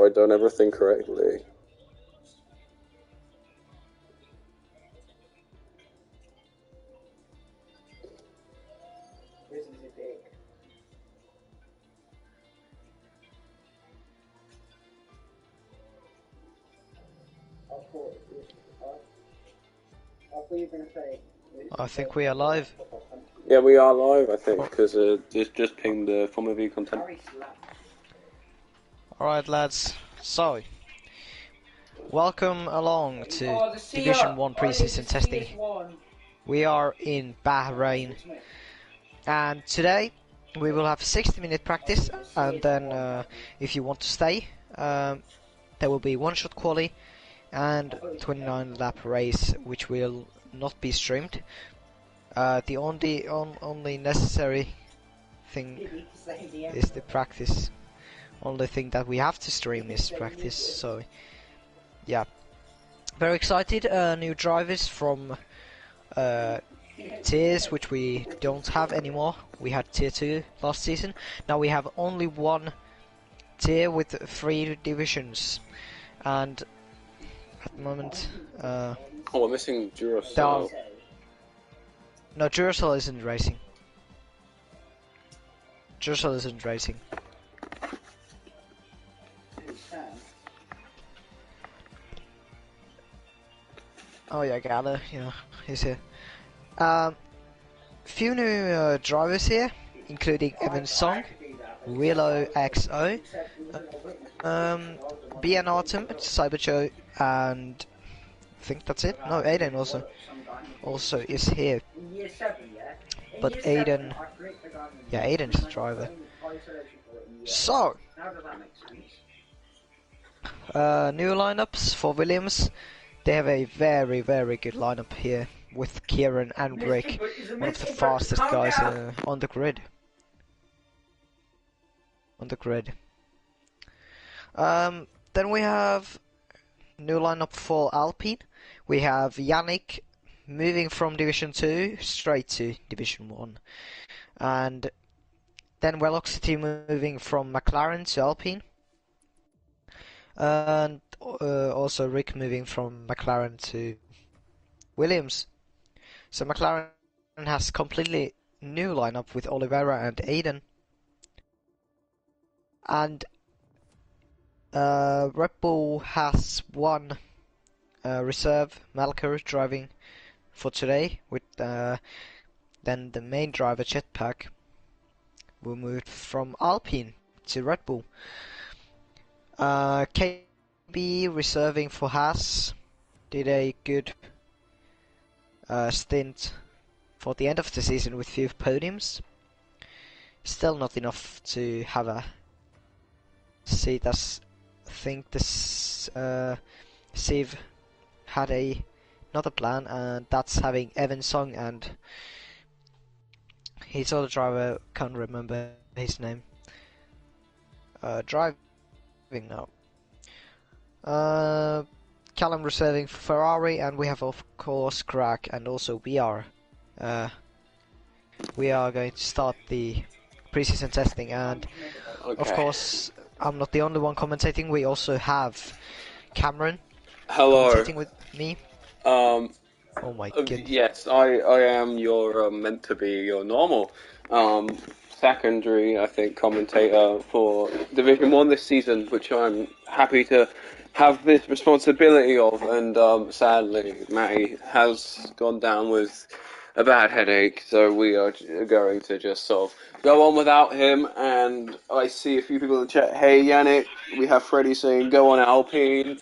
I done everything correctly? I think we are live. Yeah, we are live, I think, because just pinged the Formula V content. Alright, lads. So, welcome along to Division 1 preseason testing. We are in Bahrain. And today, we will have 60-minute practice. And then, if you want to stay, there will be one-shot quali and 29-lap race, which will not be streamed. The only necessary thing is the practice. Only thing that we have to stream is practice. So, yeah, very excited. New drivers from tiers which we don't have anymore. We had tier 2 last season. Now we have only one tier with 3 divisions, and at the moment, oh, we're missing Duracell. No, Duracell isn't racing. Duracell isn't racing. Oh yeah, Gala, yeah, he's here. Few new drivers here, including Evan Song, Willow XO, BN Autumn, Cyberjoe, and I think that's it. No, Aiden also is here. But Aiden, yeah, Aiden's the driver. So, new lineups for Williams. They have a very good lineup here with Kieran and Rick, one of the fastest guys on the grid. Then we have new lineup for Alpine. We have Yannick moving from Division 2 straight to Division 1. And then Velocity moving from McLaren to Alpine. And also Rick moving from McLaren to Williams. So McLaren has completely new lineup with Oliveira and Aiden. And Red Bull has one reserve, Malker, driving for today, with then the main driver, Jetpack, will move from Alpine to Red Bull. KB reserving for Haas did a good stint for the end of the season with few podiums. Still not enough to have a seat, as I think this Siv had another plan, and that's having Evan Song and his other driver, can't remember his name, driving now. Callum reserving for Ferrari, and we have of course Crack, and also we are going to start the preseason testing, and of course I'm not the only one commentating. We also have Cameron commentating with me. Oh my goodness. Yes, I am your meant to be your normal secondary, I think, commentator for Division 1 this season, which I'm happy to have this responsibility of, and sadly Matty has gone down with a bad headache, so we are going to just sort of go on without him. And I see a few people in the chat. Hey Yannick, we have Freddie saying go on Alpine.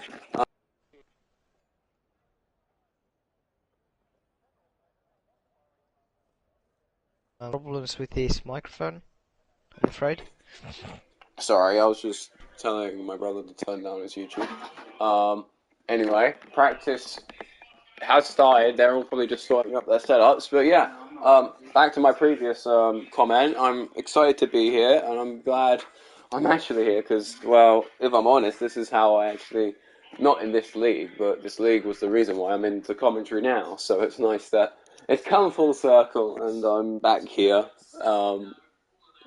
Problems with his microphone, I'm afraid. Sorry, I was just telling my brother to turn down his YouTube. Anyway, practice has started. They're all probably just sorting up their setups. But yeah, back to my previous comment. I'm excited to be here, and I'm glad I'm actually here because, well, if I'm honest, this is how I actually, not in this league, but this league was the reason why I'm into commentary now. So it's nice that it's come full circle, and I'm back here,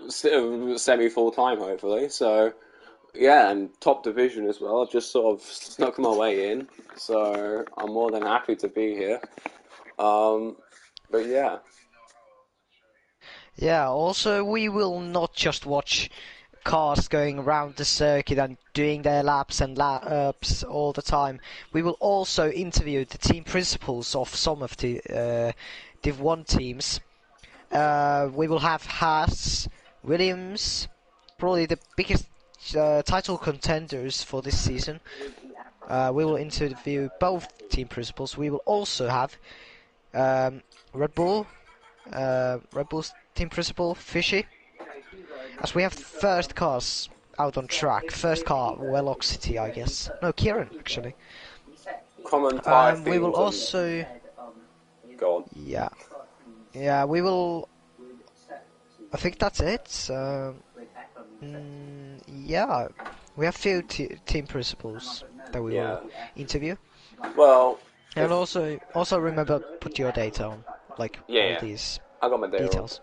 semi full time hopefully. So Yeah, and top division as well. I've just sort of snuck my way in, so I'm more than happy to be here. Um, but yeah, Yeah, also we will not just watch cars going around the circuit and doing their laps and laps all the time. We will also interview the team principals of some of the Div 1 teams. We will have Haas, Williams, probably the biggest title contenders for this season. We will interview both team principals. We will also have um, Red Bull, Red Bull's team principal, Fishy, as we have first cars out on track. First car, Velocity, I guess. No, Kieran, actually. common tire We will themes and also... go on. Yeah. Yeah, we will... I think that's it. Yeah. We have few team principals that we will Yeah. interview. Well, And if also remember put your data on. Like, yeah, all yeah, these I got my day on. details.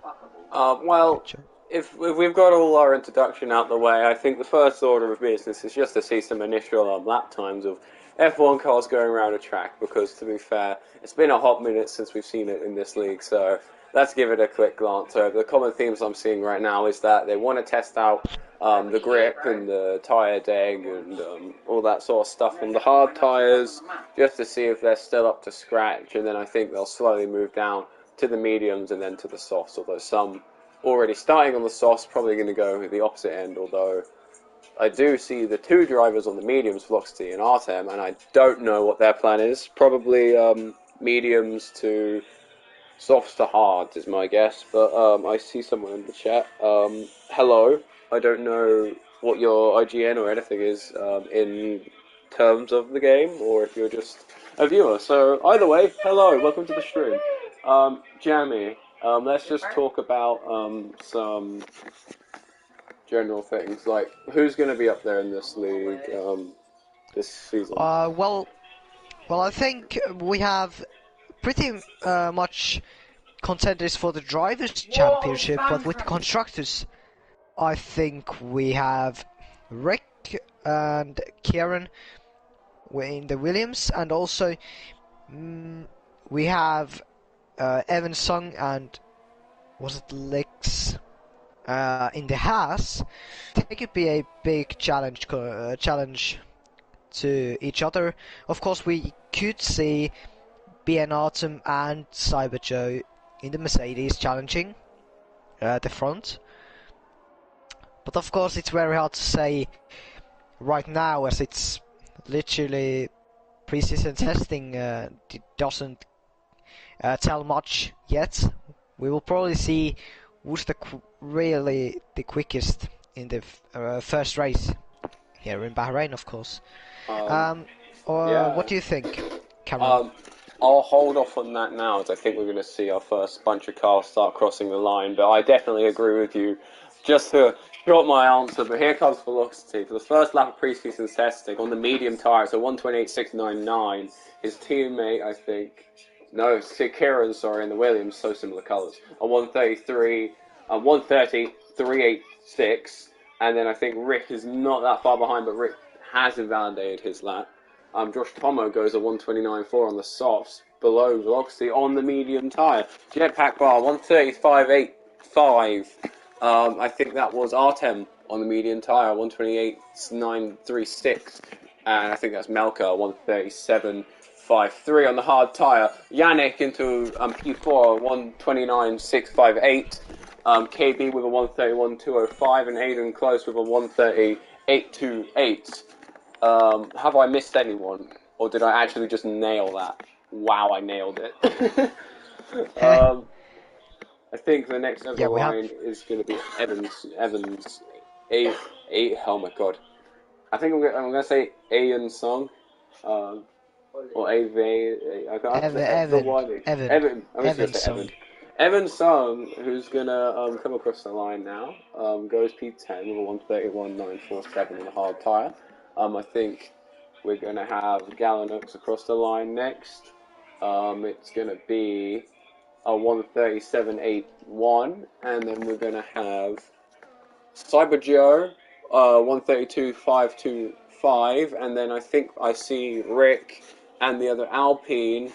Well, Good job. if we've got all our introduction out the way, I think the first order of business is just to see some initial lap times of F1 cars going around a track. Because to be fair, it's been a hot minute since we've seen it in this league, so let's give it a quick glance over. The common themes I'm seeing right now is that they want to test out the grip and the tyre deg and all that sort of stuff on the hard tyres, just to see if they're still up to scratch, and then I think they'll slowly move down to the mediums and then to the softs, although some already starting on the softs, probably going to go the opposite end, although I do see the two drivers on the mediums, Velocity and Artem, and I don't know what their plan is. Probably mediums to softs to hards is my guess, but I see someone in the chat. Hello, I don't know what your IGN or anything is in terms of the game, or if you're just a viewer. So either way, hello, welcome to the stream. Jamie, let's just talk about some general things, like who's going to be up there in this league this season. Well, I think we have pretty much contenders for the drivers' championship, but with the constructors, I think we have Rick and Kieran in the Williams, and also we have Evan Sung and was it Lex in the Haas. They could be a big challenge to each other. Of course, we could see BN Artem and Cyber Joe in the Mercedes challenging the front. But of course, it's very hard to say right now, as it's literally pre-season testing doesn't tell much yet. We will probably see who's really the quickest in the first race here in Bahrain, of course. Or what Yeah. do you think, Cameron? I'll hold off on that now, as I think we're going to see our first bunch of cars start crossing the line. But I definitely agree with you. Just to short my answer, but here comes Velocity. For the first lap of preseason testing on the medium tyre, so 128.699, his teammate, I think, no, Kieran, sorry, in the Williams, so similar colours, a 130.386, and then I think Rick is not that far behind, but Rick has invalidated his lap. Josh Tomo goes a 129.4 on the softs, below Velocity on the medium tyre. Jetpack bar 135.85. I think that was Artem on the medium tyre, 128.936, and I think that's Melka 137.53 on the hard tyre. Yannick into P4 129.658. KB with a 131.205, and Aiden Close with a 130.828. Have I missed anyone, or did I actually just nail that? Wow, I nailed it. I think the next over the Yeah, we have. line is going to be Evans, oh my god. I think I'm going to say Ian Song, or AV. I can't Evan. I'm just going to say Evan. Evan Song, who's going to come across the line now, goes P10 with a 131.947 on the hard tyre. I think we're going to have Gallinux across the line next. It's going to be a 137.81, and then we're going to have Cyber Joe 132.525, and then I think I see Rick and the other Alpine.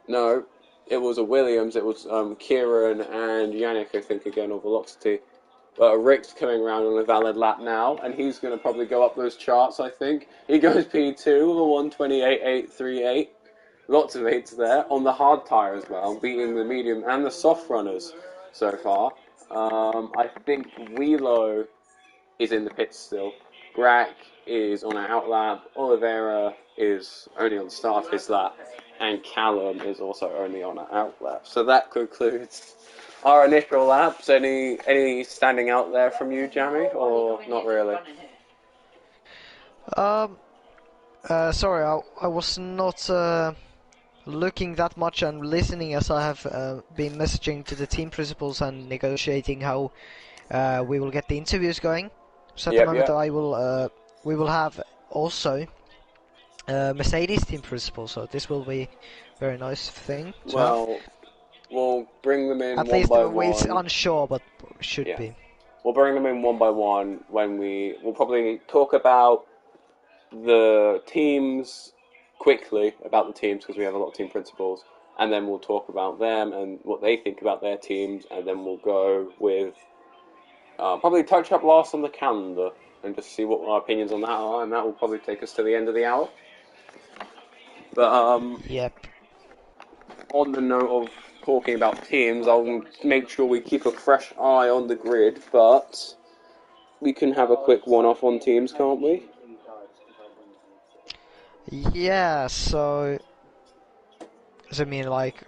No, it was a Williams. It was Kieran and Yannick, I think, again, or Velocity. Rick's coming around on a valid lap now, and he's going to probably go up those charts, I think. He goes P2 with a 128.838. Lots of eights there on the hard tyre as well, beating the medium and the soft runners so far. I think Wheelo is in the pits still. Grack is on an out lap. Oliveira is only on the start of his lap. And Callum is also only on an out lap. So that concludes our initial laps. Any standing out there from you, Jamie, or not really? Sorry, I was not looking that much and listening, as I have been messaging to the team principals and negotiating how we will get the interviews going. So at the moment, we will have also Mercedes team principal. So this will be a very nice thing to have. We'll bring them in at one least by one. It's unsure, but should be. We'll bring them in one by one when we'll probably talk about the teams quickly, about the teams, because we have a lot of team principals, and then we'll talk about them and what they think about their teams, and then we'll go with probably touch up last on the calendar and just see what our opinions on that are, and that will probably take us to the end of the hour. But Yep. On the note of talking about teams, I'll make sure we keep a fresh eye on the grid, but we can have a quick one-off on teams, can't we? Yeah, so does it mean like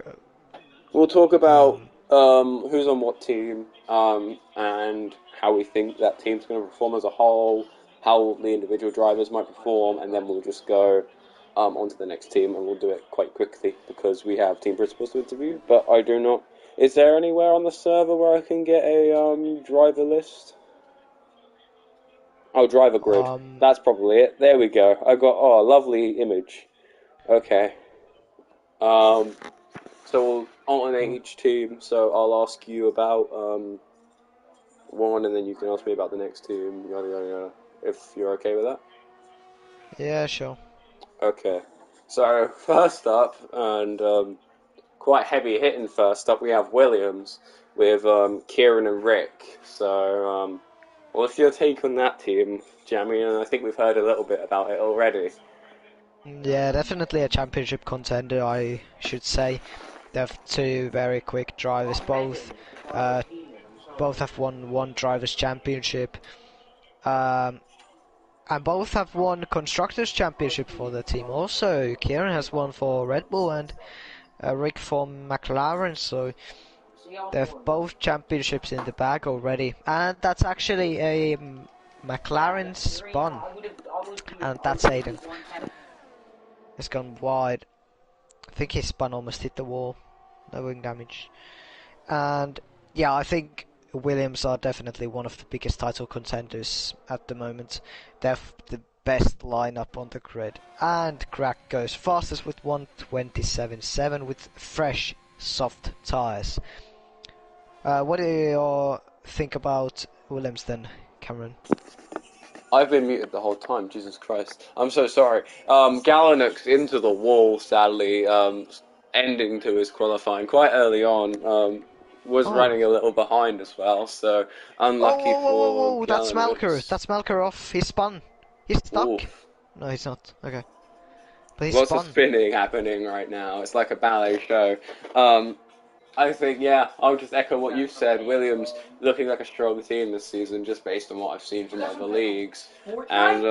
we'll talk about who's on what team, and how we think that team's going to perform as a whole, how the individual drivers might perform, and then we'll just go onto the next team, and we'll do it quite quickly because we have team principals to interview. But I do not. Is there anywhere on the server where I can get a driver list? Oh, driver grid. That's probably it. There we go. I got a lovely image. Okay. So we'll alternate each team. So I'll ask you about one, and then you can ask me about the next team. Yada yada yada. If you're okay with that. Yeah, sure. Okay. So first up, and quite heavy hitting first up, we have Williams with Kieran and Rick. So what's your take on that team, Jamie? And I think we've heard a little bit about it already. Yeah, definitely a championship contender, I should say. They have two very quick drivers, both have won one drivers' championship, and both have won constructors' championship for the team. Also, Kieran has won for Red Bull and Rick for McLaren, so they have both championships in the bag already. And that's actually a McLaren spun, and that's Aiden. It's gone wide. I think his spun almost hit the wall. No wing damage. And yeah, I think Williams are definitely one of the biggest title contenders at the moment. They have the best lineup on the grid. And Crack goes fastest with 127.7 with fresh, soft tyres. What do you think about Williams then, Cameron? I've been muted the whole time, Jesus Christ. I'm so sorry. Gallinux into the wall, sadly, ending to his qualifying quite early on. Was running a little behind as well, so unlucky for Gallinux. That's Malker. That's Malker off. He spun. He's stuck. Oof. No, he's not. Okay. But he's Lots of spinning happening right now. It's like a ballet show. I think, yeah, I'll just echo what you said. Williams looking like a strong team this season, just based on what I've seen from other leagues. And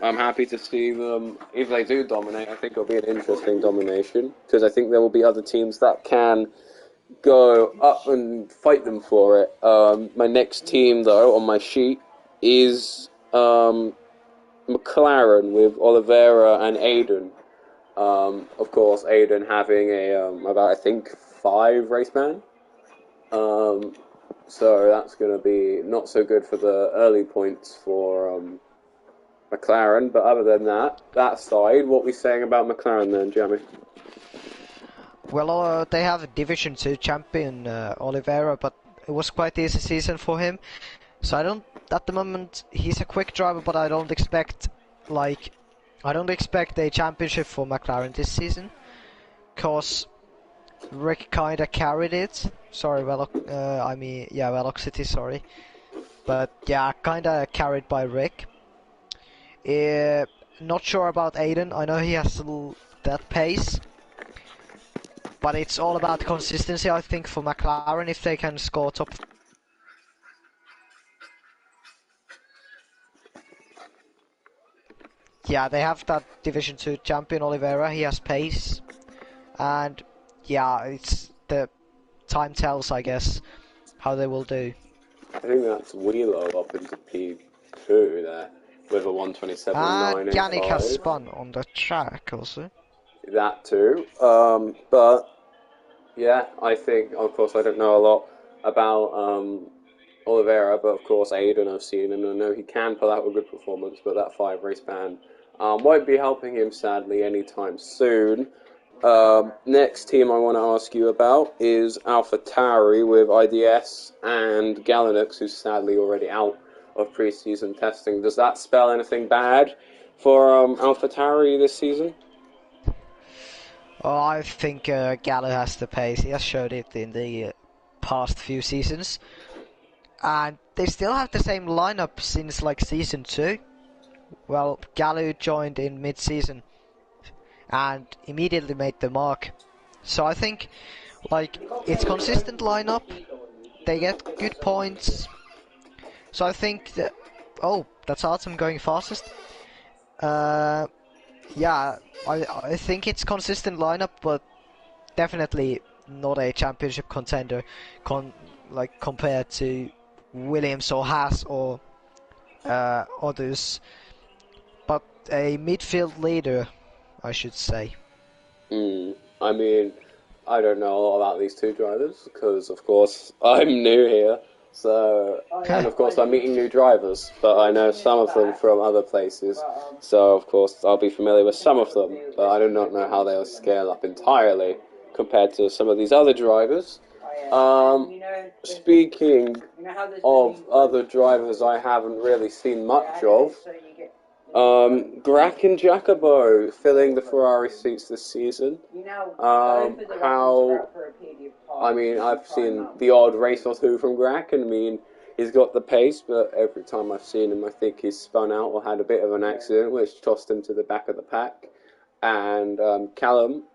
I'm happy to see them, if they do dominate, I think it'll be an interesting domination, because I think there will be other teams that can go up and fight them for it. My next team, though, on my sheet is McLaren with Oliveira and Aiden. Of course, Aiden having about, I think, 5 race ban. So that's going to be not so good for the early points for McLaren. But other than that side, what are we saying about McLaren then, Jamie? Well, they have a Division 2 champion, Oliveira, but it was quite easy season for him. So I don't at the moment he's a quick driver, but I don't expect a championship for McLaren this season, cause Rick kinda carried it. Sorry, Velocity, sorry. But yeah, kinda carried by Rick. Not sure about Aiden. I know he has that pace, but it's all about consistency, I think, for McLaren. If they can score top. Yeah, they have that Division 2 champion Oliveira. He has pace, and yeah, it's the time tells, I guess, how they will do. I think that's Wheeler up into P2 there with a And Yannick has 127.985. spun on the track also. That too. But yeah, I think, of course, I don't know a lot about Oliveira, but of course, Aiden I've seen, and I know he can pull out a good performance, but that 5 race ban won't be helping him, sadly, anytime soon. Next team I want to ask you about is AlphaTauri with IDS and Galinux, who's sadly already out of preseason testing. Does that spell anything bad for AlphaTauri this season? Oh, I think Gallo has the pace. He has showed it in the past few seasons. And they still have the same lineup since like season 2. Well, Gallo joined in mid-season and immediately made the mark. So I think like it's consistent lineup. They get good points. So I think that that's Artem going fastest. Yeah, I think it's consistent lineup, but definitely not a championship contender compared to Williams or Haas or others, but a midfield leader, I should say. I mean, I don't know a lot about these two drivers because, of course, I'm new here. So, and of course, I'm meeting new drivers, but I know some of them from other places. So, of course, I'll be familiar with some of them, but I do not know how they'll scale up entirely compared to some of these other drivers. Speaking of other drivers I haven't really seen much of, Grack and Jacobo filling the Ferrari seats this season. I've seen the odd race or two from Grack, and I mean, he's got the pace, but every time I've seen him, I think he's spun out or had a bit of an accident, which tossed him to the back of the pack. And not Callum,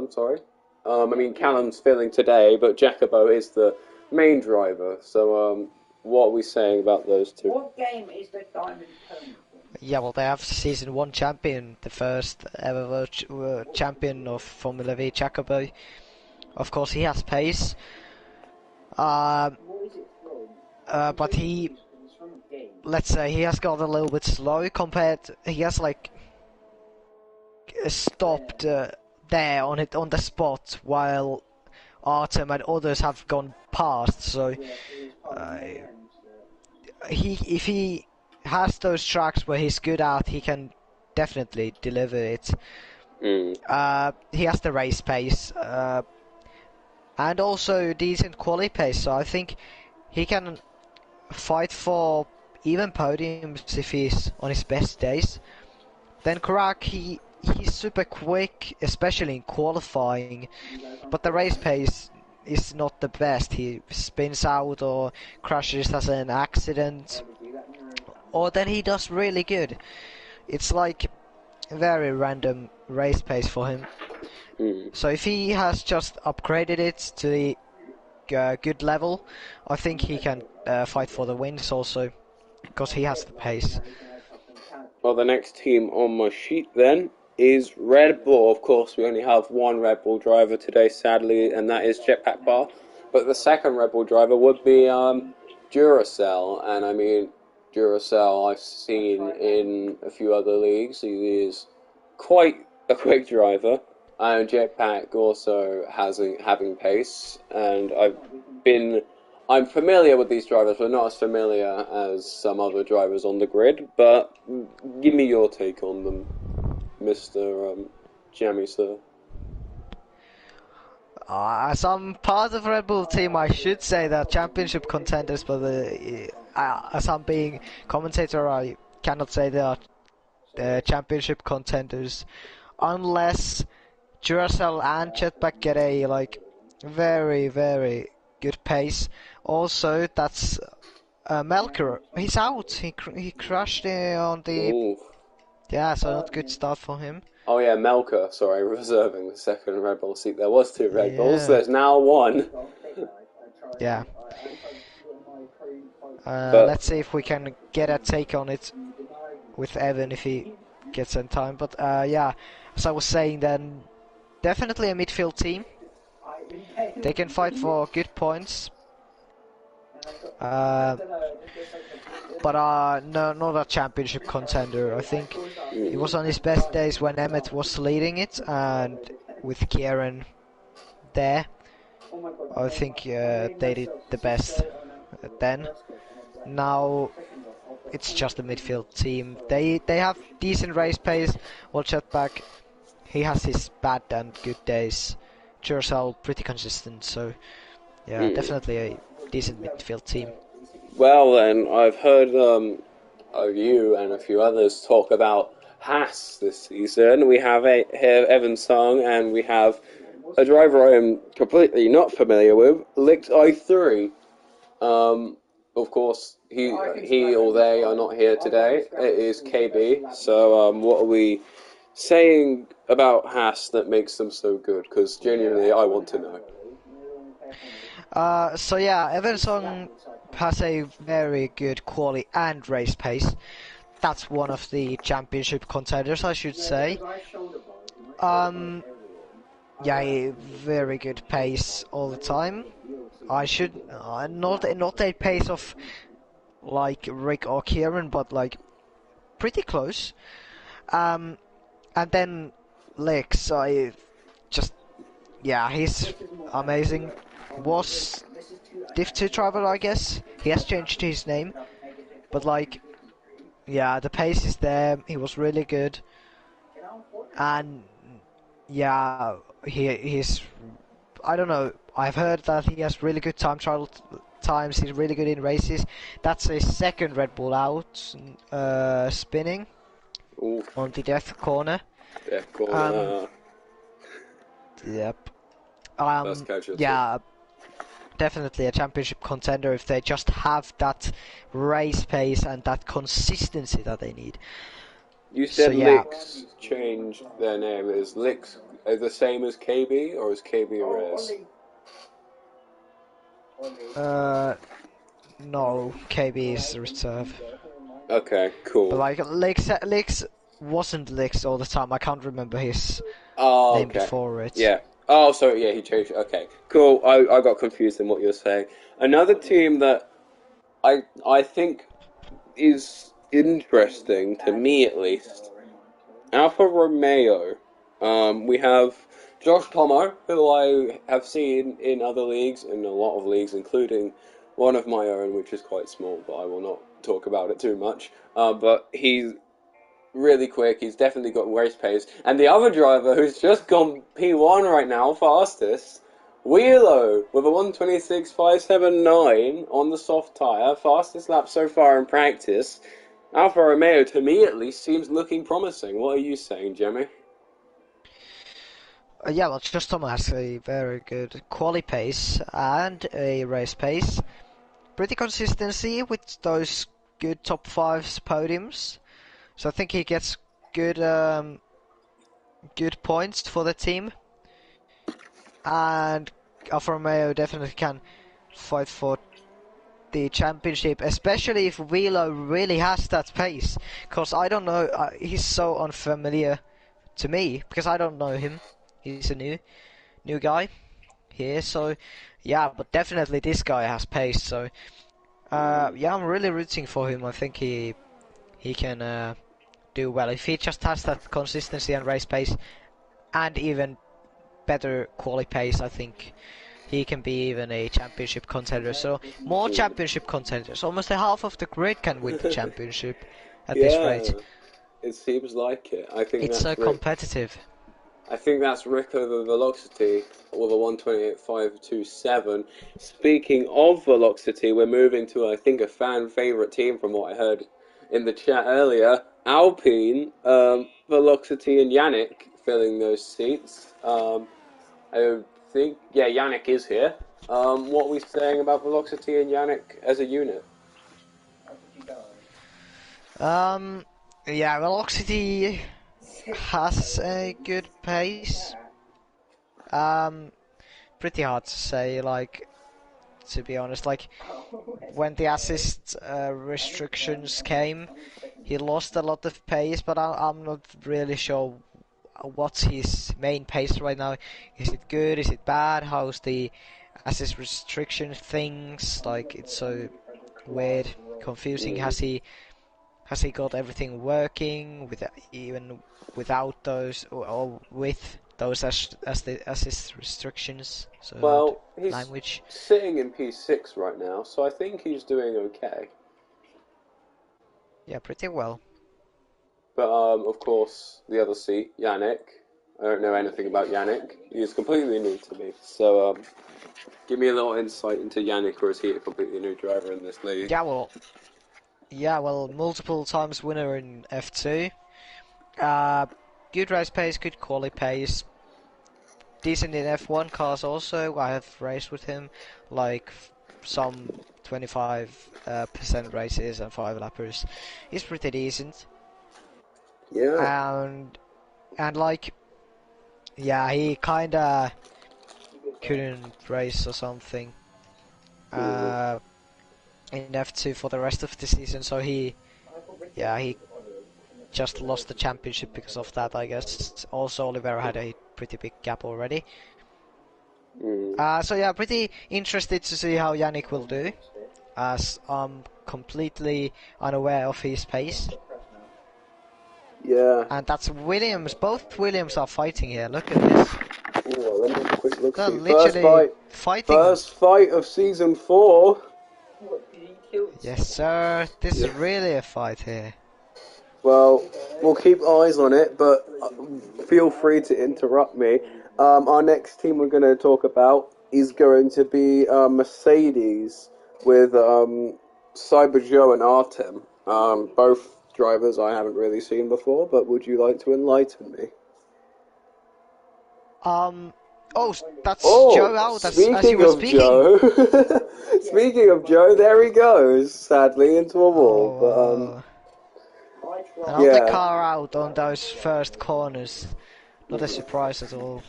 sorry. Callum's filling today, but Jacobo is the main driver. So, what are we saying about those two? What game is the Diamond Pony? Yeah, well, they have season 1 champion, the first ever champion of Formula V, Jacobo. Of course, he has pace. But let's say he has got a little bit slow compared. He has like stopped there on the spot while Artem and others have gone past. So if he has those tracks where he's good at, he can definitely deliver it. He has the race pace and also decent quality pace, so I think he can fight for even podiums if he's on his best days. Then Karak, he's super quick, especially in qualifying, but the race pace is not the best. He spins out or crashes as an accident, or then he does really good. It's like a very random race pace for him. So if he has just upgraded it to the good level, I think he can fight for the wins also, because he has the pace. Well, the next team on my sheet then is Red Bull. Of course, we only have one Red Bull driver today, sadly, and that is Jetpack Bar. But the second Red Bull driver would be Duracell, and I mean, Duracell I've seen in a few other leagues. He is quite a quick driver, and Jetpack also having pace, and I'm familiar with these drivers, but not as familiar as some other drivers on the grid. But give me your take on them, Mr. Jamie, sir. As I'm part of Red Bull team, I should say that championship contenders, but as I'm being commentator, I cannot say they are championship contenders unless Duracell and Jetpack get a like very very good pace. Also, that's Melker. He's out. He crashed on the Ooh. yeah, so not good start for him. Oh yeah, Melka, sorry, reserving the second Red Bull seat. There was 2 Red Bulls, Yeah, there's now 1. yeah. But Let's see if we can get a take on it with Evan if he gets in time. But yeah, as I was saying, then definitely a midfield team. They can fight for good points. But no, not a championship contender. I think he was on his best days when Emmett was leading it, and with Kieran there, I think they did the best then. Now it's just a midfield team. They have decent race pace. While Jetpack, he has his bad and good days. Duracell pretty consistent, so yeah, definitely a decent midfield team. well then, I've heard of you and a few others talk about Haas this season. We have Evan Sung, and we have a driver I am completely not familiar with, Licked I3. Of course, he or they are not here today. It is KB. So, what are we saying about Haas that makes them so good? Because genuinely, I want to know. So yeah, Everson has a very good quality and race pace. That's one of the championship contenders, I should say. Yeah, a very good pace all the time. I should not a pace of like Rick or Kieran, but like pretty close. And then Lex, I just yeah, he's amazing. Was Div 2 driver, I guess. He has changed his name, but like yeah, the pace is there. He was really good, and yeah, he's I don't know. I've heard that he has really good time trial times. He's really good in races. That's his second Red Bull out, spinning Ooh, on the death corner. death corner. Yep. First casualty. Yeah, definitely a championship contender if they just have that race pace and that consistency that they need. You said So, yeah. Licks changed their name. Is Licks the same as KB, or is KB a res? No, KB is reserve. Okay, cool. But like Licks wasn't Licks all the time. I can't remember his name Okay. before it. Yeah. Oh, sorry, yeah, he changed it. Okay, cool. I got confused in what you were saying. Another team that I think is interesting, to me at least, Alfa Romeo. We have Josh Tomo, who I have seen in other leagues, in a lot of leagues, including one of my own, which is quite small, but I will not talk about it too much. But he's really quick. He's definitely got race pace. And the other driver, who's just gone P1 right now, fastest, Wheelo, with a 1:26.579 on the soft tyre, fastest lap so far in practice. Alfa Romeo, to me at least, seems looking promising. What are you saying, Jimmy? Yeah, well, just Thomas has a very good quali pace and a race pace. Pretty consistency with those good top 5 podiums. So I think he gets good good points for the team. And Alfa Romeo definitely can fight for the championship, especially if Wheelo really has that pace. Because I don't know, he's so unfamiliar to me, because I don't know him. He's a new guy here, so yeah, but definitely this guy has pace, so yeah, I'm really rooting for him. I think he can do well. If he just has that consistency and race pace, and even better quality pace, I think he can be even a championship contender. So more championship contenders. Almost a half of the grid can win the championship at this rate. It seems like it. I think It's that's so competitive. I think that's Rico the Velocity, or the 128.527. Speaking of Velocity, we're moving to, I think, a fan favourite team from what I heard in the chat earlier. Alpine, Velocity and Yannick filling those seats. I think, yeah, Yannick is here. What are we saying about Velocity and Yannick as a unit? Yeah, Velocity has a good pace. Pretty hard to say, like, to be honest. Like, when the assist restrictions came, he lost a lot of pace, but I'm not really sure what's his main pace right now. Is it good? Is it bad? How's the assist restriction things? Like, it's so weird, confusing. Has he got everything working with even without those or with those as the assist restrictions? So Well, he's language. sitting in P6 right now, so I think he's doing okay. Yeah, pretty well. But of course, the other seat, Yannick. I don't know anything about Yannick. He is completely new to me. So give me a little insight into Yannick, or is he a completely new driver in this league? Yeah, well, multiple times winner in F2. Good race pace, good quali pace. Decent in F1 cars also. I have raced with him, like some 25% races and 5 lappers. He's pretty decent. Yeah. And like, yeah, he kinda couldn't race or something in F2 for the rest of the season, so he just lost the championship because of that, I guess. Also, Oliveira had a pretty big gap already. So yeah, pretty interested to see how Yannick will do, as I'm completely unaware of his pace. Yeah. And that's Williams. Both Williams are fighting here. Look at this. Ooh, let me have a quick look. They're See. literally fighting. First fight of season 4. Yes, sir. This is really a fight here. Well, we'll keep eyes on it, but feel free to interrupt me. Our next team we're going to talk about is going to be Mercedes with Cyber Joe and Artem. Both drivers I haven't really seen before, but would you like to enlighten me? Oh, that's Oh, Joe out as you speaking were of speaking. Joe, speaking of Joe, there he goes, sadly into a wall. Oh, another Yeah, car out on those first corners. Not a surprise at all.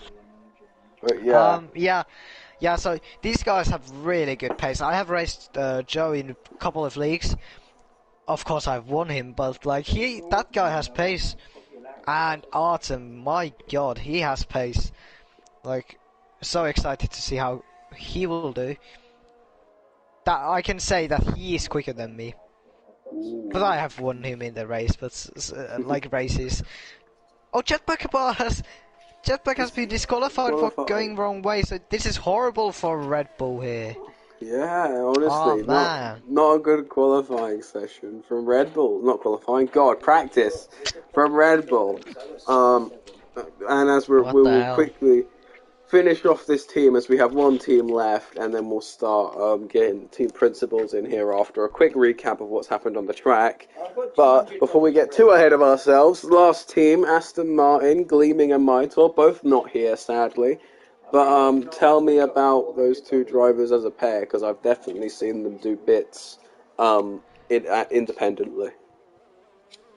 but yeah. Yeah. So these guys have really good pace. I have raced Joe in a couple of leagues. Of course, I've won him, but like that guy has pace. And Artem, my God, he has pace. Like, so excited to see how he will do. That I can say that he is quicker than me. But I have won him in the race, but like races. Oh, Jetpack has been disqualified for going wrong way, so this is horrible for Red Bull here. Yeah, Oh honestly, man. not a good qualifying session from Red Bull. Not qualifying, God, practice from Red Bull. And as we What the will hell? quickly finish off this team as we have one team left, and then we'll start getting team principals in here after a quick recap of what's happened on the track. But before we get too ahead of ourselves, last team, Aston Martin, Gleaming and Mitor, both not here, sadly. But tell me about those two drivers as a pair, because I've definitely seen them do bits independently.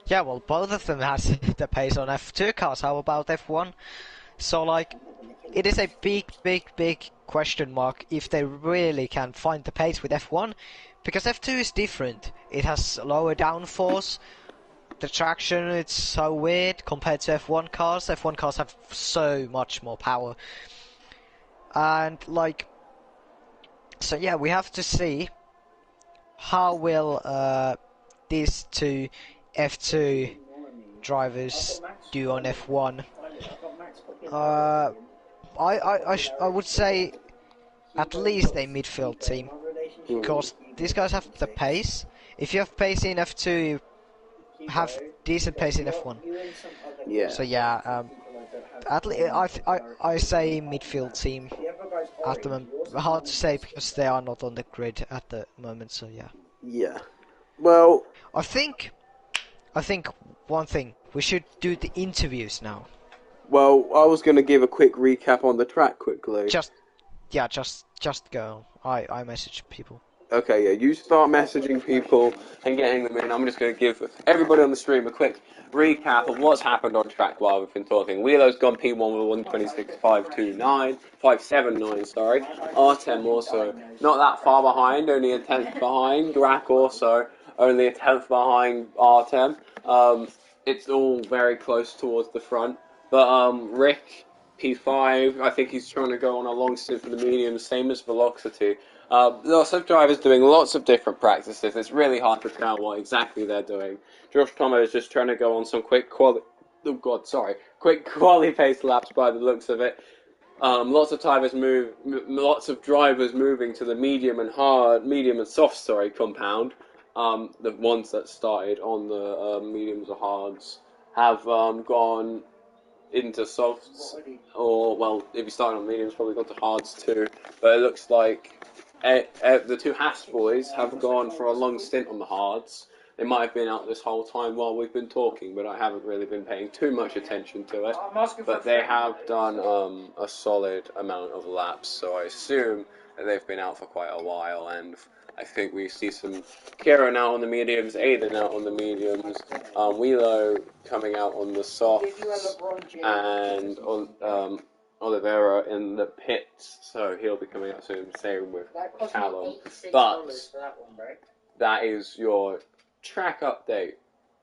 Yeah, well, both of them has the pace on F2 cars. How about F1? So, like, it is a big question mark if they really can find the pace with F1, because F2 is different. It has lower downforce. The traction, it's so weird compared to F1 cars. F1 cars have so much more power. And, like, so yeah, we have to see how will these two F2 drivers do on F1. I would say at least a midfield team, because these guys have the pace. If you have pace in F2, you have decent pace in F1. Yeah. So yeah, At least I say midfield team at the moment. Hard to say because they are not on the grid at the moment. So yeah. Yeah. Well, I think one thing we should do the interviews now. I was going to give a quick recap on the track quickly. Just go. I message people. Okay, yeah, you start messaging people and getting them in. I'm just going to give everybody on the stream a quick recap of what's happened on track while we've been talking. Wheelo's gone P1 with 126.579, sorry. Artem also not that far behind, only a tenth behind. Grak also only a tenth behind Artem. It's all very close towards the front. But Rick, P5, I think he's trying to go on a long stint for the medium, same as Velocity. Lots of drivers doing lots of different practices. It's really hard to tell what exactly they're doing. Josh Thomas is just trying to go on some quick quali pace laps by the looks of it. Lots of drivers moving to the medium and soft compound. The ones that started on the mediums or hards have gone into softs, or well, if you start on mediums, probably gone to hards too. But it looks like the two Haas boys have gone for a long stint on the hards. They might have been out this whole time while we've been talking, but I haven't really been paying too much attention to it. But they have done a solid amount of laps, so I assume that they've been out for quite a while, and I think we see some Kieran out on the mediums, Aiden out on the mediums, Wheelo coming out on the softs, and Oliveira in the pits, so he'll be coming out soon, same with Callum. But that is your track update.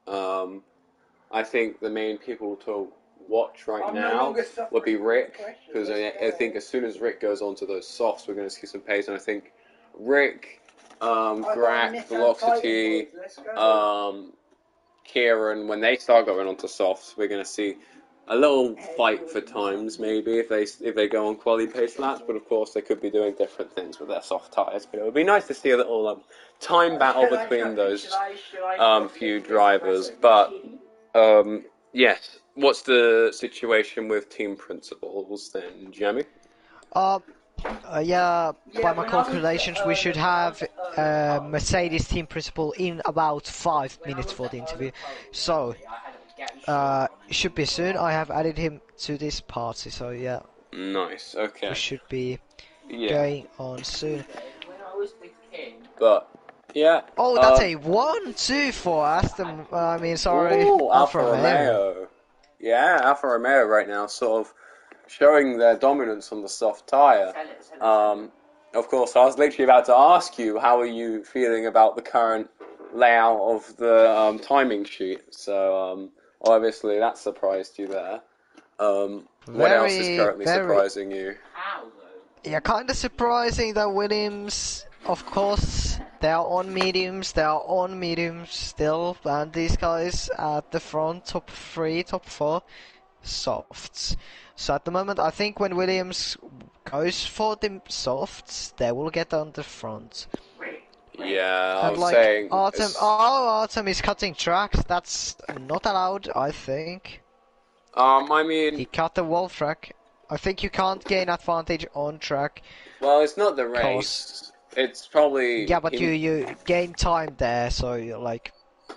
I think the main people to watch right now would be Rick, because I think as soon as Rick goes onto those softs, we're going to see some pace, and I think Rick, Grak, Velocity, Kieran, when they start going onto softs, we're going to see a little fight for times, maybe, if they go on quali pace laps, but of course they could be doing different things with their soft tyres. But it would be nice to see a little time battle between those few drivers. But yes, what's the situation with team principals then, Jamie? Yeah, by my calculations, we should have Mercedes team principal in about 5 minutes for the interview. So, it should be soon. I have added him to this party, so yeah. Nice, okay. We should be going on soon. But, yeah. Oh, that's a 1-2 for Aston. Ooh, Alfa Romeo. Yeah, Alfa Romeo right now, sort of showing their dominance on the soft tyre. Of course, I was literally about to ask you, how are you feeling about the current layout of the timing sheet? So, obviously that surprised you there. What else is currently surprising you? Yeah, kind of surprising that Williams, of course, they are on mediums still, and these guys at the front, top 3, top 4, softs. So at the moment, I think when Williams goes for the softs, they will get on the front. Yeah, I and was saying... Artem is cutting tracks, that's not allowed, I think. I mean... He cut the wall track. I think you can't gain advantage on track. Well, it's not the race. It's probably... Yeah, but you gain time there, so you're like...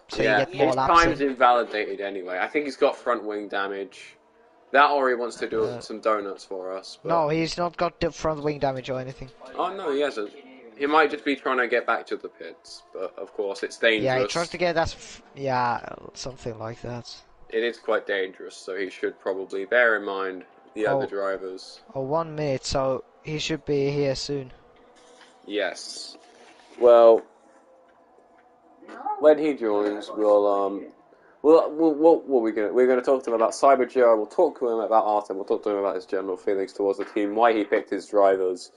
So yeah, you get more his laps time's invalidated anyway. I think he's got front wing damage. That or he wants to do some donuts for us. But... No, he's not got the front wing damage or anything. Oh, no, he hasn't. He might just be trying to get back to the pits, but of course it's dangerous. Yeah, he tries to get that... Yeah, something like that. It is quite dangerous, so he should probably bear in mind the other drivers. Oh, 1 minute, so he should be here soon. Yes. Well, when he joins, we're gonna talk to him about Cyberjar. We'll talk to him about Artem. We'll talk to him about his general feelings towards the team, why he picked his drivers,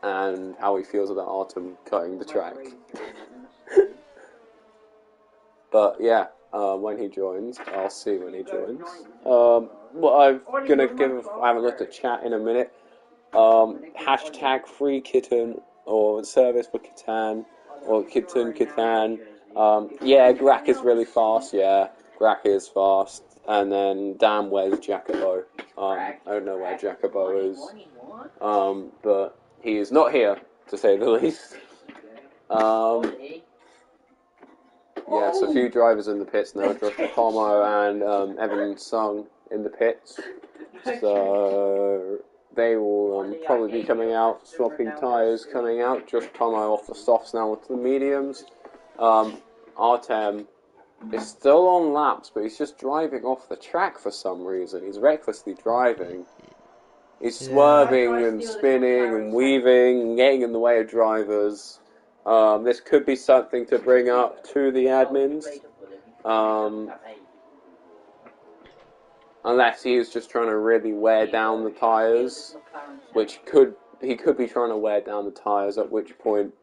and how he feels about Artem cutting the track. But yeah, when he joins, I'll see when he joins. I haven't looked at chat in a minute. Hashtag free kitten or service for Catan or kitten Catan. Yeah, Grak is really fast. Yeah, Grak is fast. And then damn where's Jacopo? I don't know where Jacobo is, but he is not here, to say the least. Yes, a few drivers in the pits now. Josh Pomo and Evan Sung in the pits. So they will probably be coming out, swapping tyres, coming out. Josh Pomo off the softs now onto the mediums. Artem is still on laps, but he's just driving off the track for some reason. He's recklessly driving. He's swerving and spinning and weaving and getting in the way of drivers. This could be something to bring up to the admins. Unless he is just trying to really wear down the tyres, he could be trying to wear down the tyres, at which point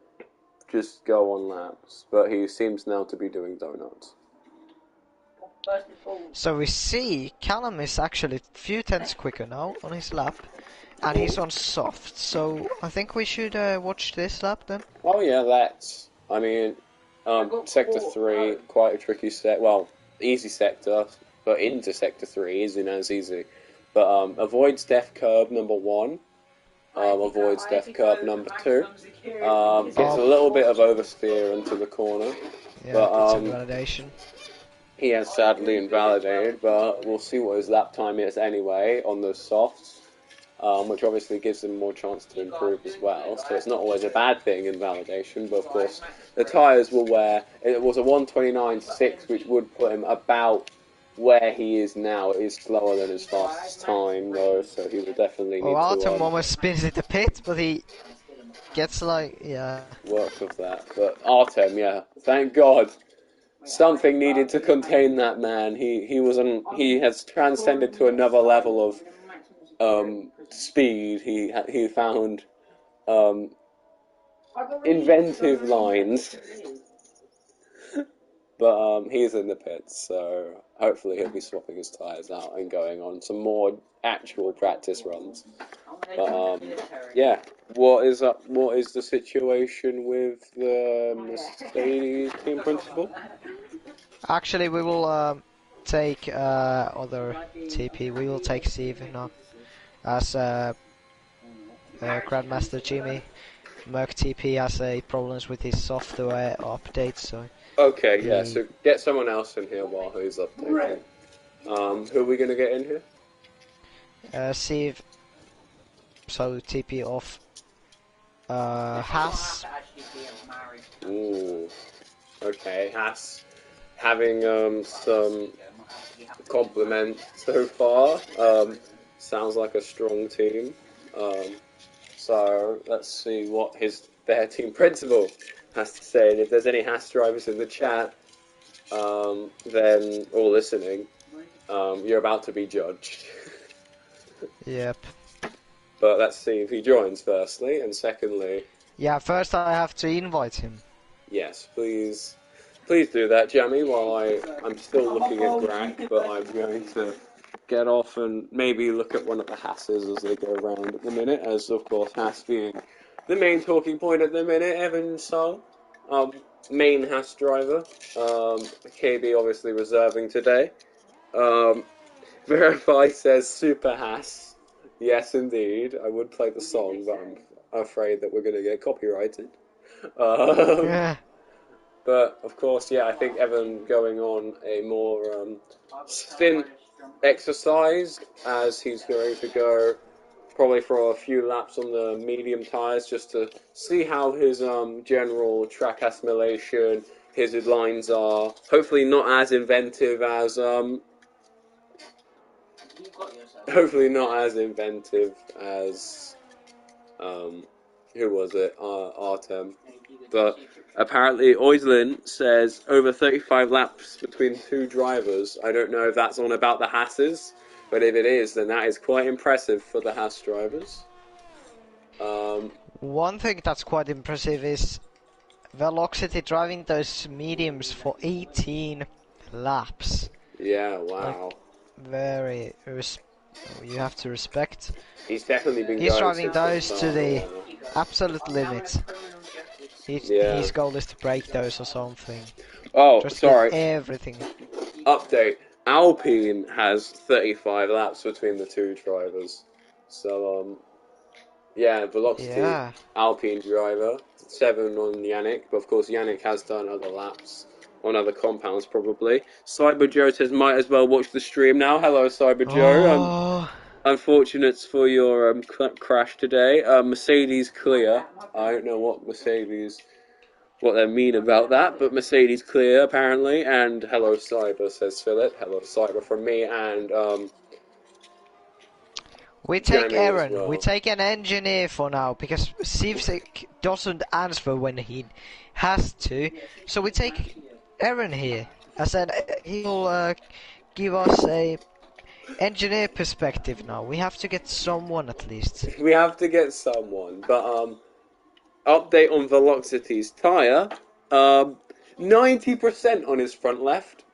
just go on laps. But he seems now to be doing donuts. So we see Callum is actually a few tenths quicker now on his lap, and he's on soft. So I think we should watch this lap then. Oh yeah, Sector 3, quite a tricky easy sector, but into Sector 3 isn't as easy. But avoids death curb number 1, avoids death curb number 2, gets a little bit of oversteer into the corner. Yeah, but it's invalidation. He has sadly invalidated, but we'll see what his lap time is anyway on those softs, which obviously gives him more chance to improve as well. So it's not always a bad thing, invalidation, but of course the tyres will wear. It was a 1:29.6, which would put him about where he is now. It is slower than his fastest time though, so he will definitely need to Artem almost spins in the pit, but he gets work with that. But Artem, thank God. Something needed to contain that man. He has transcended to another level of speed. He found inventive lines. But he's in the pits, so hopefully he'll be swapping his tyres out and going on some more actual practice runs. But what is the situation with the Mercedes team principal? Actually, we will take other TP. We will take Steve now as Grandmaster Jimmy. Merc TP has problems with his software updates, so. Okay, so get someone else in here while he's updating. Who are we gonna get in here? Steve. So TP off. Haas. Ooh. Okay, Haas having some compliment so far. Sounds like a strong team. So let's see what their team principal has to say. And if there's any Haas drivers in the chat, then or listening, you're about to be judged. Yep. But let's see if he joins firstly, and secondly. Yeah, first I have to invite him. Yes, please do that, Jamie, while I'm still looking at Greg, but I'm going to get off and maybe look at one of the Hasses as they go around at the minute, as of course Hass being the main talking point at the minute. Evan Song, main Hass driver, KB obviously reserving today. Verify says Super Hass. Yes, indeed, I would play the song, but I'm afraid that we're going to get copyrighted. Yeah. But, of course, I think Evan going on a more stint exercise, as he's going to go probably for a few laps on the medium tyres, just to see how his general track assimilation, his lines are. Hopefully not as inventive as... hopefully not as inventive as... who was it? Artem. But apparently Oislin says over 35 laps between two drivers. I don't know if that's on about the Hasses, but if it is, then that is quite impressive for the Hass drivers. One thing that's quite impressive is Velocity driving those mediums for 18 laps. Yeah, wow. Like, you have to respect. He's definitely been He's going driving since those to the absolute limit. His goal is to break those or something. Oh, Just sorry. Everything. Update. Alpine has 35 laps between the two drivers. So, yeah, velocity, Yeah. Alpine driver, 7 on Yannick, but of course Yannick has done other laps on other compounds probably. Cyber Joe says might as well watch the stream now. Hello, Cyber Joe. Oh. Unfortunate for your crash today. Mercedes clear. I don't know what they mean about that, but Mercedes clear apparently. And hello, Cyber, says Philip. Hello, Cyber from me and We take Jamie as Aaron. We well. take an engineer for now because Sivsik doesn't answer when he has to. So we take Aaron here. I said he'll give us a engineer perspective now. We have to get someone at least. We have to get someone, but update on Velocity's tyre. 90% on his front left.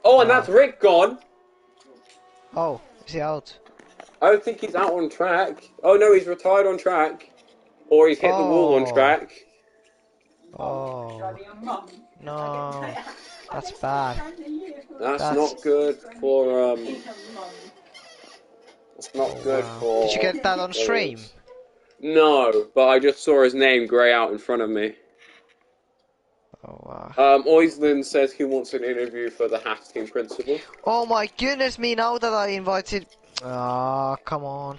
Oh, and that's Rick gone. Oh, is he out? I don't think he's out on track. Oh no, he's retired on track. Or he's hit the wall on track. Oh. No. That's bad. That's not good for That's not good wow. for. Did you get that on stream? No, but I just saw his name grey out in front of me. Oh wow. Oislin says he wants an interview for the Haas team principal. Oh my goodness me, now that I invited... Ah, come on.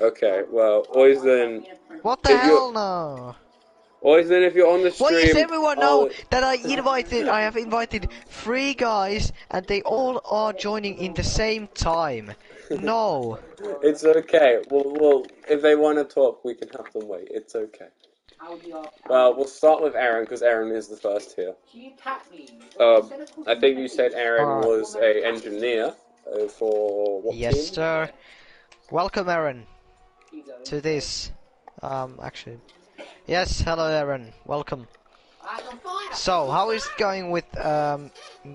Okay, well, Oislin... What the hell now? Oislin, if you're on the stream... Why does everyone know that I have invited 3 guys and they all are joining in the same time? No. It's okay. Well, if they want to talk, we can have them wait. It's okay. Well, we'll start with Aaron, because Aaron is the first here. I think you said Aaron was an engineer for what Yes, team? sir. Welcome, Aaron, to this. Actually. Yes, hello, Aaron. Welcome. So, how is it going with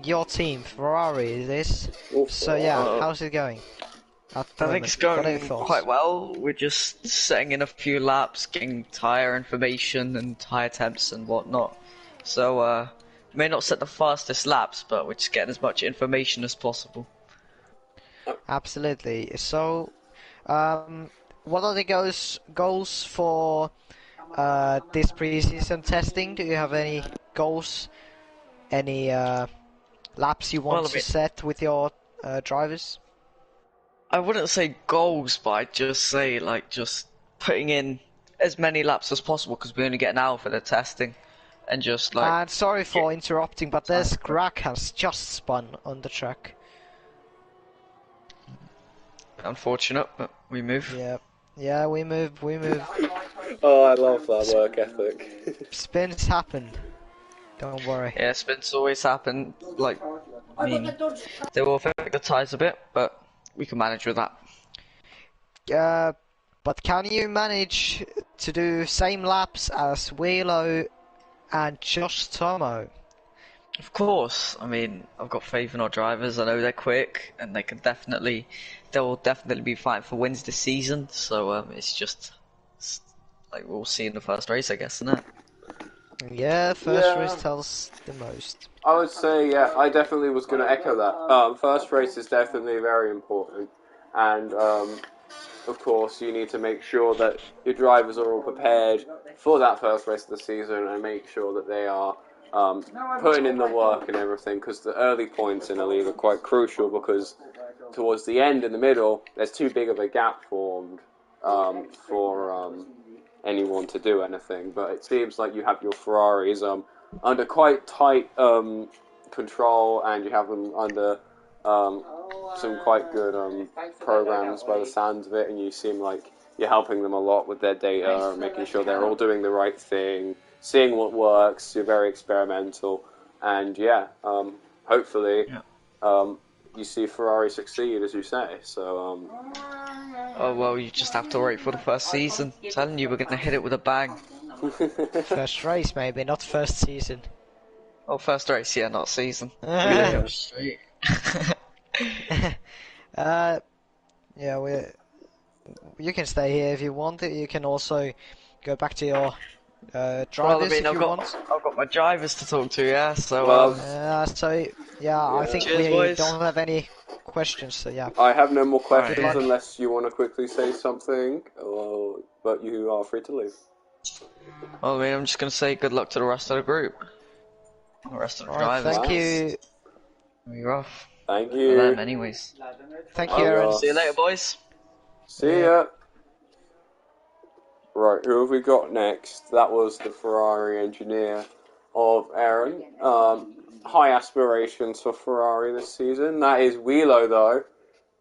your team, Ferrari? Is this? So yeah, how's it going? I think it's going quite well. We're just setting in a few laps, getting tyre information and tyre temps and whatnot. So, may not set the fastest laps, but we're just getting as much information as possible. Absolutely. So, what are the goals for this pre-season testing? Do you have any goals? Any laps you want to set with your drivers? I wouldn't say goals, but I'd just say just putting in as many laps as possible because we only get an hour for the testing, and just And sorry for interrupting, but this crack has just spun on the track. Unfortunate, but we move. Yeah, we move. Oh, I love that work ethic. Spins happen. Don't worry. Yeah, spins always happen. I mean, they will affect the tyres a bit, but we can manage with that. But can you manage to do same laps as Wheelo and Josh Tomo? Of course. I mean, I've got faith in our drivers. I know they're quick, and they will definitely be fighting for wins this season. So it's just we'll see in the first race, I guess, isn't it? Yeah, first race tells the most. I would say, yeah, I definitely was going to echo that. First race is definitely very important, and of course you need to make sure that your drivers are all prepared for that first race of the season and make sure that they are putting in the work and everything, because the early points in the league are quite crucial, because towards the end, in the middle, there's too big of a gap formed for anyone to do anything. But it seems like you have your Ferraris under quite tight control, and you have them under some quite good programs by the sounds of it, and you seem like you're helping them a lot with their data, making sure they're all doing the right thing, seeing what works. You're very experimental, and hopefully you see Ferrari succeed, as you say. So oh well, you just have to wait for the first season. I'm telling you, we're gonna hit it with a bang. First race, maybe, not first season. Oh, first race, yeah, not season. Straight. Yeah, you can stay here if you want it. You can also go back to your Well, I drivers mean, if you want. I've got my drivers to talk to, yeah. So Well, So yeah, I think Cheers, we boys. don't have any questions. So yeah, I have no more Alright, questions luck. unless you want to quickly say something, but you are free to leave. Well, I mean, I'm just gonna say good luck to the rest of the group. The rest of the All right, drivers. thank Wow. you, You're off. Thank For you. them, anyways. thank you, Oh, Aaron. yeah. See you later, boys. See ya. Right, who have we got next? That was the Ferrari engineer of Aaron. High aspirations for Ferrari this season. That is Wheelo, though,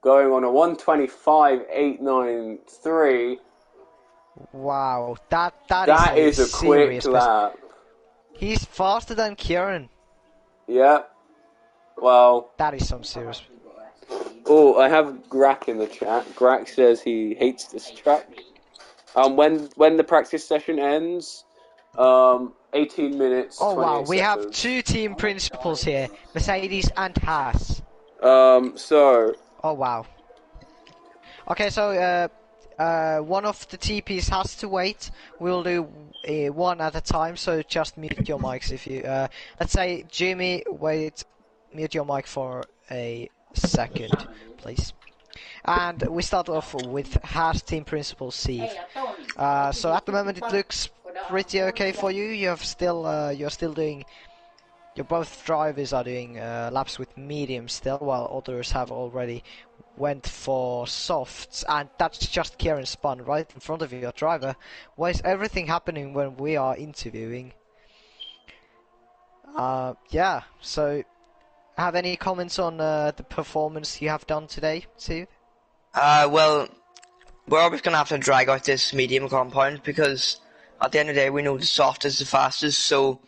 going on a 125.893. Wow, that That is is a quick serious. lap. He's faster than Kieran. Yeah. Well. That is some serious. Oh, I have Grack in the chat. Grack says he hates this track. When the practice session ends, 18 minutes. Oh wow, 28 we have seconds. two team principals here, Mercedes and Haas. So. Oh wow. Okay, so one of the TPs has to wait. We'll do one at a time. So just mute your mics if you. Let's say Jimmy, wait, mute your mic for a second, please. And we start off with Haas team principal Steve. So at the moment it looks pretty okay for you. You're still doing. Both drivers are doing laps with medium still, while others have already went for softs, and that's just Kieran spun right in front of your driver. Why is everything happening when we are interviewing? Yeah. So, have any comments on the performance you have done today, Steve? Well, we're always going to have to drag out this medium compound because at the end of the day we know the soft is the fastest, so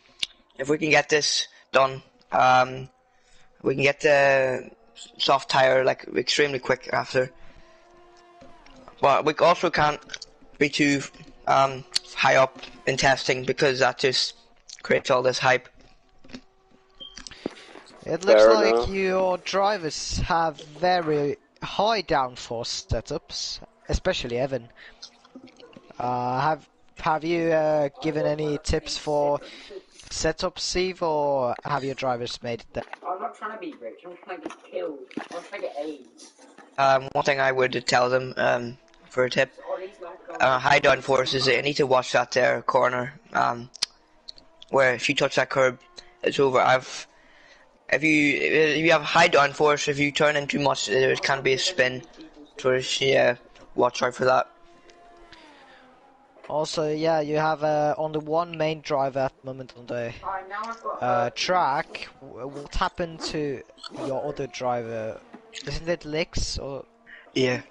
if we can get this done, we can get the soft tire like extremely quick after. But we also can't be too high up in testing because that just creates all this hype. It looks Fair like enough. your drivers have very high downforce setups, especially Evan. Have you given any tips for setup, Steve, or have your drivers made it there? I'm not trying to be rich, I'm trying to get killed. I'm trying to get AIDS. One thing I would tell them for a tip, high downforce is they need to watch that there corner, where if you touch that curb, it's over. If you have high downforce, if you turn in too much, there can be a spin. So yeah, watch out for that. Also, yeah, you have on the one main driver at the moment on the track. What happened to your other driver? Isn't it Lix or? Yeah,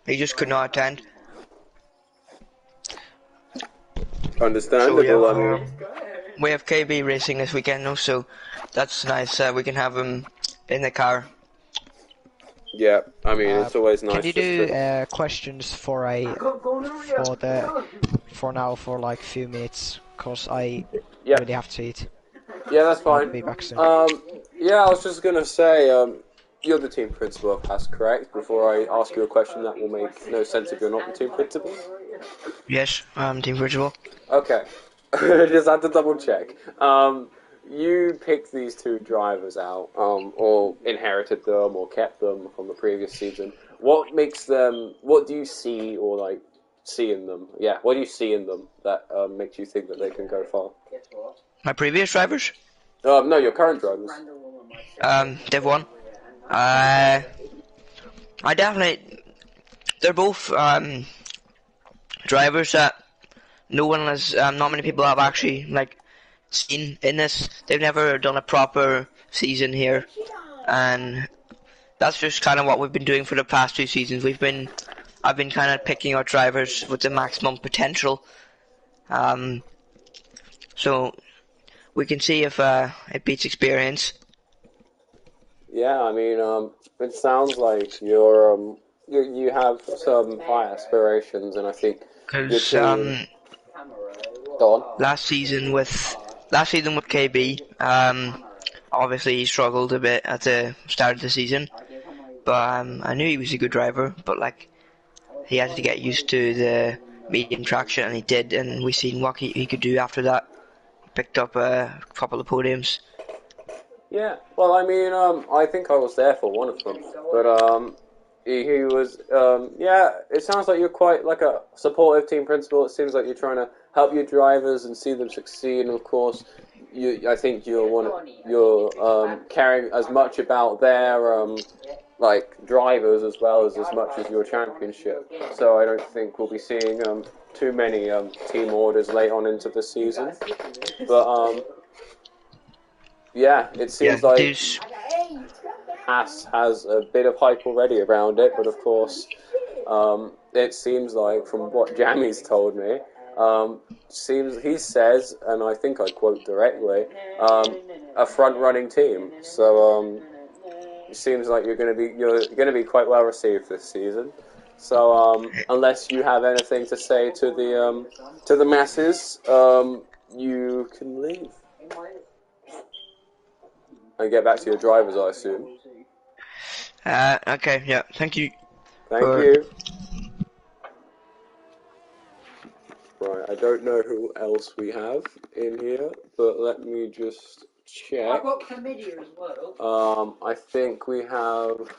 he just could not attend. Understandable, So, I yeah, mean. we have KB racing this weekend though, so that's nice. We can have him in the car. Yeah, I mean, it's always nice. Can you do questions for now for like a few minutes? Cause I really have to eat. Yeah, that's I'll fine. be back soon. Yeah, I was just gonna say, you're the team principal of Haas, correct? Before I ask you a question that will make no sense if you're not the team principal. Yes, team principal. Okay, just had to double check. You picked these two drivers out, or inherited them, or kept them from the previous season. What makes them? What do you see, or like see in them? Yeah, what do you see in them that makes you think that they can go far? My previous drivers? No, your current drivers. Div 1. I definitely... They're both drivers that no one has... not many people have actually like seen in this. They've never done a proper season here. And that's just kind of what we've been doing for the past 2 seasons. I've been kind of picking out drivers with the maximum potential. So... we can see if it beats experience. Yeah, I mean, it sounds like you have some high aspirations, and I think your Because team. Go on. last season with KB, obviously he struggled a bit at the start of the season, but I knew he was a good driver. But like, he had to get used to the medium traction, and he did, and we seen what he could do after that. Picked up a couple of podiums. Yeah, well, I mean, I think I was there for one of them, but he was, yeah. It sounds like you're quite like a supportive team principal. It seems like you're trying to help your drivers and see them succeed. And of course, I think you're caring as much about their like drivers as much as your championship. So I don't think we'll be seeing too many team orders late on into the season, but yeah, it Yeah, seems like there's Haas has a bit of hype already around it, but of course, it seems like from what Jamie's told me, he says, and I think I quote directly, a front-running team. So it seems like you're going to be quite well received this season. So unless you have anything to say to the masses, you can leave and get back to your drivers, I assume. okay, yeah, thank you. Thank you. Right, I don't know who else we have in here, but let me just check. I've got chlamydia as well. I think we have.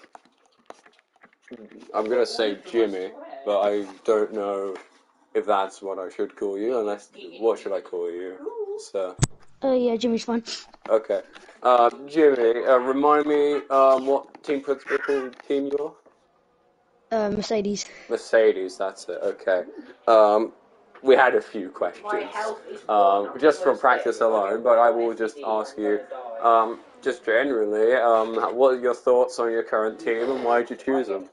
I'm gonna say Jimmy, but I don't know if that's what I should call you. Unless, what should I call you, sir? Yeah, Jimmy's fine. Okay. Jimmy, remind me what team principal team you are? Mercedes. Mercedes, that's it. Okay. We had a few questions, just from practice alone, but I will just ask you, just generally, what are your thoughts on your current team and why did you choose them?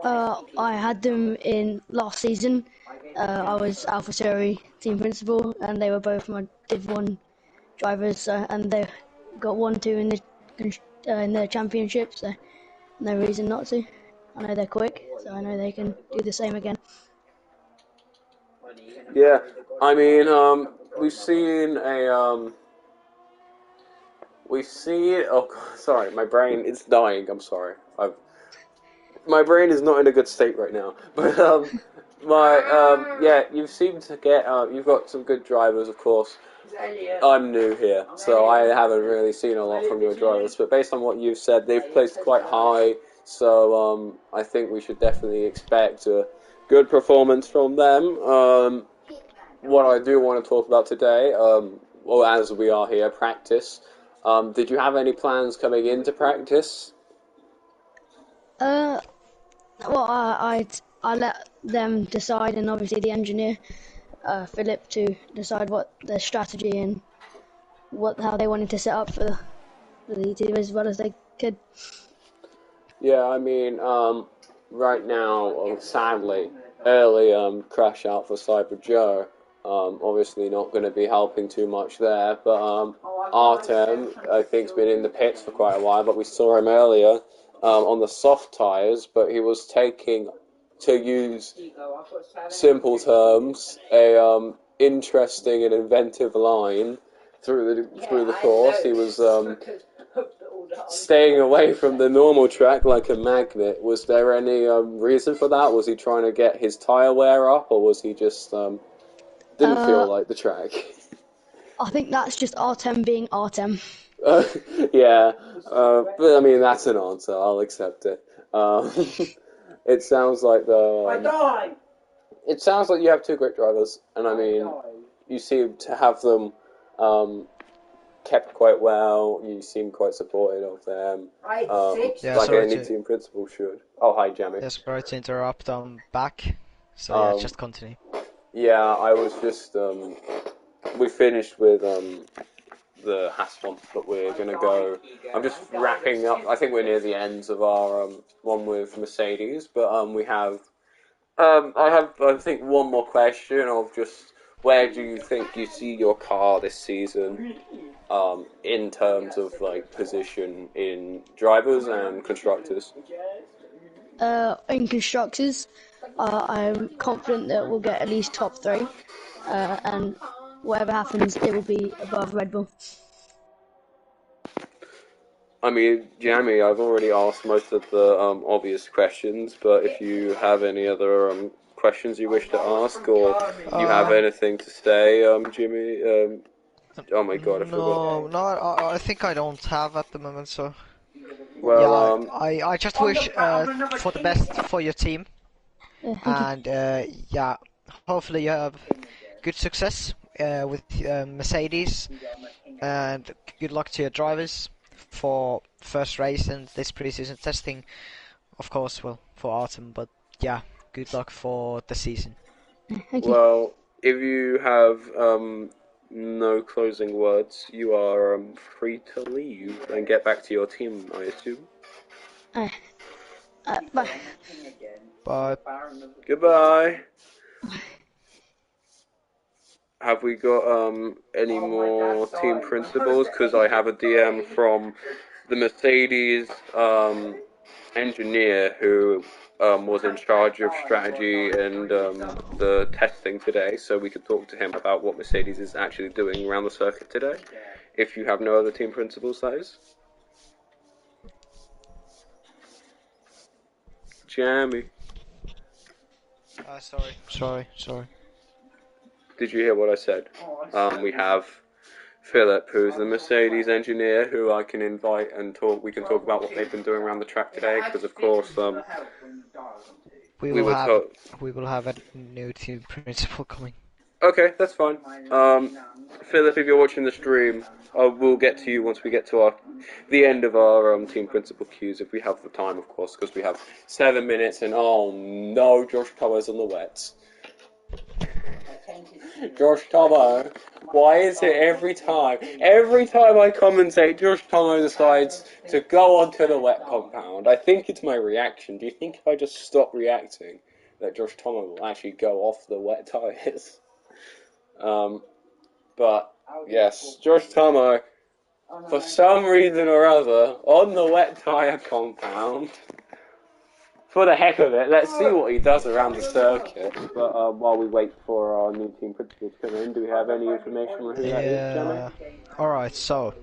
I had them in last season. I was AlphaTauri team principal, and they were both my Div 1 drivers, and they got 1-2 in the championship, so no reason not to. I know they're quick, so I know they can do the same again. Yeah, I mean, we've seen a, we've seen, oh, sorry, my brain is dying, I'm sorry. My brain is not in a good state right now, but, yeah, you seem to get, you've got some good drivers, of course. I'm new here, so I haven't really seen a lot from your drivers, but based on what you've said, they've placed quite high, so, I think we should definitely expect a good performance from them. What I do want to talk about today, well, as we are here, practice. Did you have any plans coming into practice? Well, I let them decide, and obviously the engineer, Philip, to decide what their strategy and how they wanted to set up for the team as well as they could. Yeah, I mean, right now, sadly, early crash out for Cyber Joe. Obviously not going to be helping too much there, but Artem, I think, has been in the pits for quite a while, but we saw him earlier on the soft tyres, but he was taking, to use simple terms, a interesting and inventive line through the course. He was staying away from the normal track like a magnet. Was there any reason for that? Was he trying to get his tyre wear up, or was he just didn't feel like the track? I think that's just Artem being Artem. Yeah, but I mean that's an answer. I'll accept it. It sounds like it sounds like you have two great drivers, and I mean you seem to have them kept quite well. You seem quite supportive of them, Yeah, like sorry any to team principal should. Oh, hi, Jamie. yeah, sorry to interrupt. I'm back. So yeah, Um, just continue. Yeah, I was just we finished with the Haas one, but we're gonna go. I'm just wrapping up. I think we're near the ends of our one with Mercedes, but we have. I have, I think, one more question of just where do you think you see your car this season, in terms of like position in drivers and constructors? In constructors, I'm confident that we'll get at least top 3, and whatever happens, it will be above Red Bull. I mean, Jamie, I've already asked most of the obvious questions, but if you have any other questions you wish to ask, or you have Uh, anything to say, Jimmy? Oh my God, I forgot. no, I think I don't have at the moment. So Well, yeah, I just wish for the best for your team, Thank you. and yeah, hopefully you have good success with Mercedes, and good luck to your drivers for first race and this preseason testing. Of course, well, for autumn, but yeah, good luck for the season. Thank you. well, if you have no closing words, you are free to leave and get back to your team, I assume. Uh, bye. But Goodbye. Have we got any more team principals? Because I have a DM from the Mercedes engineer who was in charge of strategy and the testing today, so we could talk to him about what Mercedes is actually doing around the circuit today. If you have no other team principals, that is. Jamie, sorry. did you hear what I said? We have Philip, who's the Mercedes engineer, who I can invite and talk. We can talk about what they've been doing around the track today, because of course We we will were have told. we will have a new team principal coming. Okay, that's fine. Philip, if you're watching the stream, we'll get to you once we get to the end of our team principal cues, if we have the time, of course, because we have 7 minutes. And oh no, Josh Thomas on the wets. Josh Tomo, why is it every time I commentate, Josh Tomo decides to go onto the wet compound? I think it's my reaction. Do you think if I just stop reacting, that Josh Tomo will actually go off the wet tyres? But yes, Josh Tomo, for some reason or other, on the wet tyre compound. For the heck of it, let's see what he does around the circuit. But while we wait for our new team principal to come in, do we have any information on who that is, Jamie? Yeah. All right. So,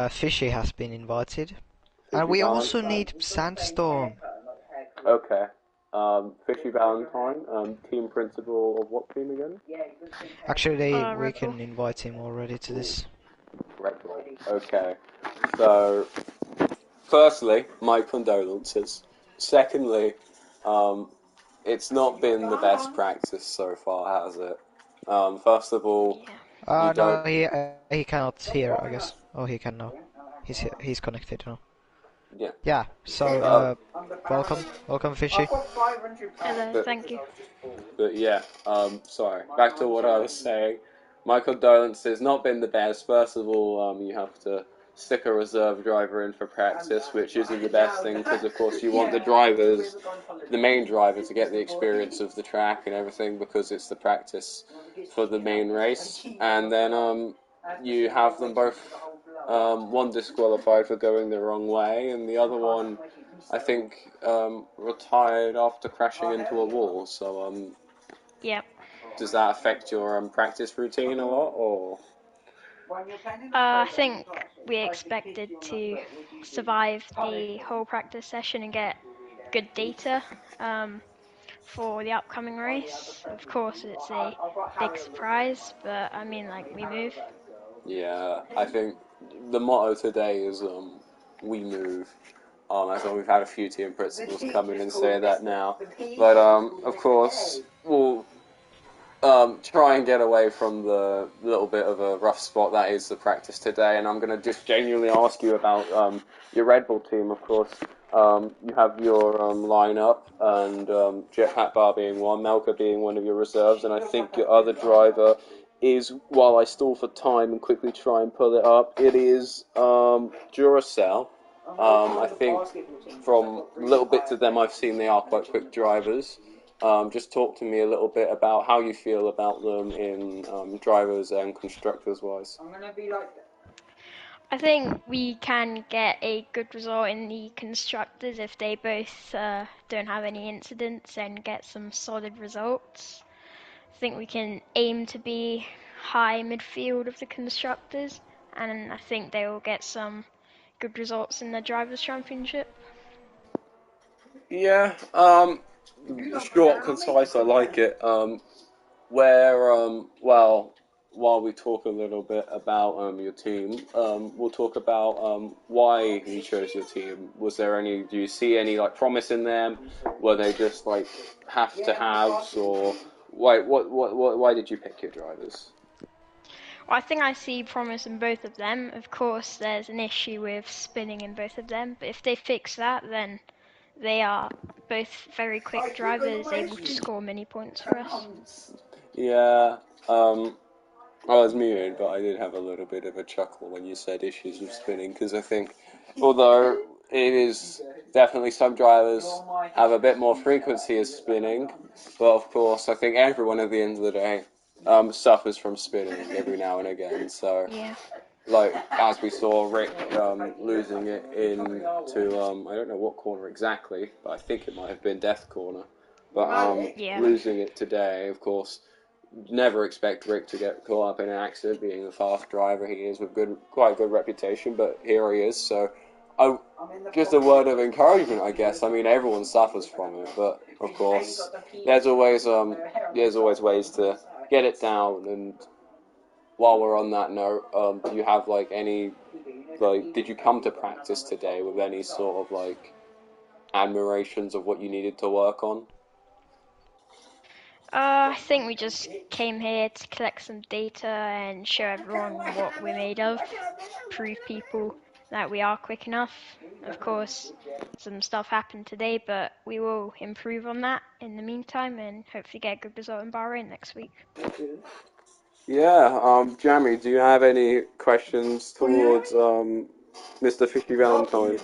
Fishy has been invited, and Fishy we also Valentine. need Sandstorm. Okay. Fishy Valentine, team principal of what team again? Actually, we Red Bull. can invite him already to this. Red Bull. Okay. So, firstly, my condolences. Secondly, it's not been the best practice so far, has it? First of all, you don't. No, he cannot hear, I guess. Oh, he can now. He's connected now. Yeah. Yeah. So, welcome, Fishy. Hello, But, thank you. but yeah, sorry. Back to what I was saying. My condolences. Not been the best. First of all, you have to stick a reserve driver in for practice, which isn't the best thing because, of course, you want the main driver, to get the experience of the track and everything because it's the practice for the main race. And then you have them both. One disqualified for going the wrong way, and the other one, I think, retired after crashing into a wall. So, Yep. does that affect your practice routine a lot, or? I think we expected to survive the whole practice session and get good data for the upcoming race. Of course, it's a big surprise, but I mean, like, we move. Yeah, I think the motto today is we move. I think we've had a few team principals come in and say that now, but of course we'll try and get away from the little bit of a rough spot that is the practice today. And I'm going to just genuinely ask you about your Red Bull team, of course. You have your lineup, and Jetpack Bar being one, Melka being one of your reserves, and I think your other driver is, while I stall for time and quickly try and pull it up, it is Duracell. I think from little bits of them I've seen, they are quite quick drivers. Just talk to me a little bit about how you feel about them in drivers and constructors wise. I think we can get a good result in the constructors if they both don't have any incidents and get some solid results. I think we can aim to be high midfield of the constructors, and I think they will get some good results in the drivers' championship. Yeah, Short, concise. I like it. Where well, while we talk a little bit about your team, we'll talk about why you chose your team. Was there any? Do you see any like promise in them? Were they just like have to haves, or why did you pick your drivers? Well, I think I see promise in both of them. Of course, there's an issue with spinning in both of them, but if they fix that, then they are both very quick drivers, able to score many points for us. Yeah, I was muted, but I did have a little bit of a chuckle when you said issues with spinning, because I think, although it is definitely some drivers have a bit more frequency of spinning, but of course I think everyone at the end of the day suffers from spinning every now and again. So, Yeah. like as we saw Rick losing it into I don't know what corner exactly, but I think it might have been Death Corner, but Yeah. losing it today, of course. Never expect Rick to get caught up in an accident, being a fast driver he is with quite good reputation, but here he is. So, just a word of encouragement, I guess. I mean, everyone suffers from it, but of course, there's always ways to get it down. And while we're on that note, do you have like any did you come to practice today with any sort of like admirations of what you needed to work on? I think we just came here to collect some data and show everyone what we're made of, prove people that we are quick enough. Of course, some stuff happened today, but we will improve on that in the meantime and hopefully get a good result in Bahrain next week. Yeah, Jamie, do you have any questions towards Mr. Fishy Valentine?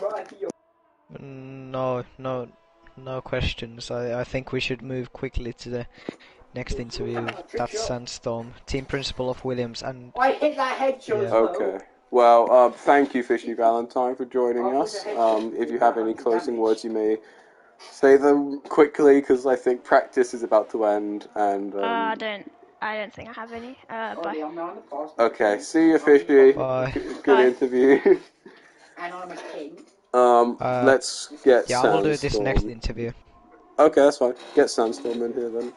No, no questions. I think we should move quickly to the next interview. That's Sandstorm, team principal of Williams, and I hit that head shot as well. Okay. Well, thank you, Fishy Valentine, for joining us. If you have any closing words, you may say them quickly, because I think practice is about to end. And I don't think I have any. Bye. okay, see you, Fishy. bye. Good Bye. interview. And I'm a king. Let's get Yeah, I will do this next Sandstorm. interview. Okay, that's fine. Get Sandstorm in here then.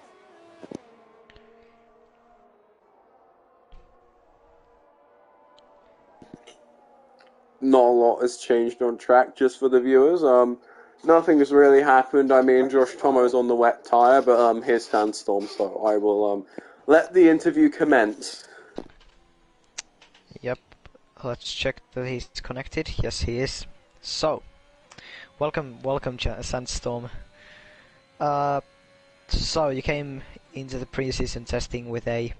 Not a lot has changed on track, just for the viewers. Nothing has really happened. I mean, Josh Tomo's on the wet tire, but here's Sandstorm, so I will let the interview commence. Yep. Let's check that he's connected. Yes, he is. So, welcome, Sandstorm. So you came into the preseason testing with a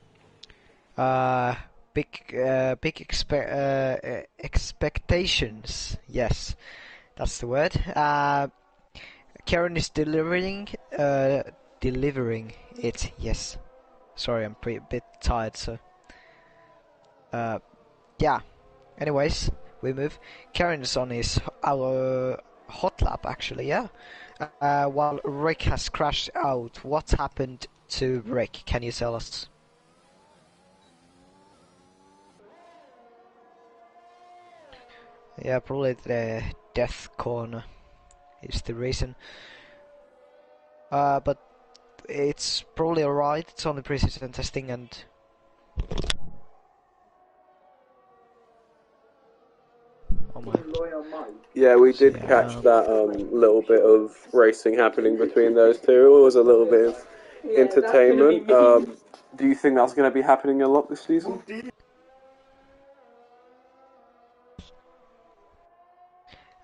big expectations. Yes, that's the word. Karen is delivering it. Yes. Sorry, I'm a bit tired. So, yeah. Anyways, we move. Karen is on his hot lap actually. Yeah. While Rick has crashed out. What happened to Rick? Can you tell us? Yeah, probably the death corner is the reason. But it's probably alright. It's only preseason testing and. Oh my. Yeah, we did Yeah, catch that little bit of racing happening between those two. It was a little bit of entertainment. Do you think that's going to be happening a lot this season?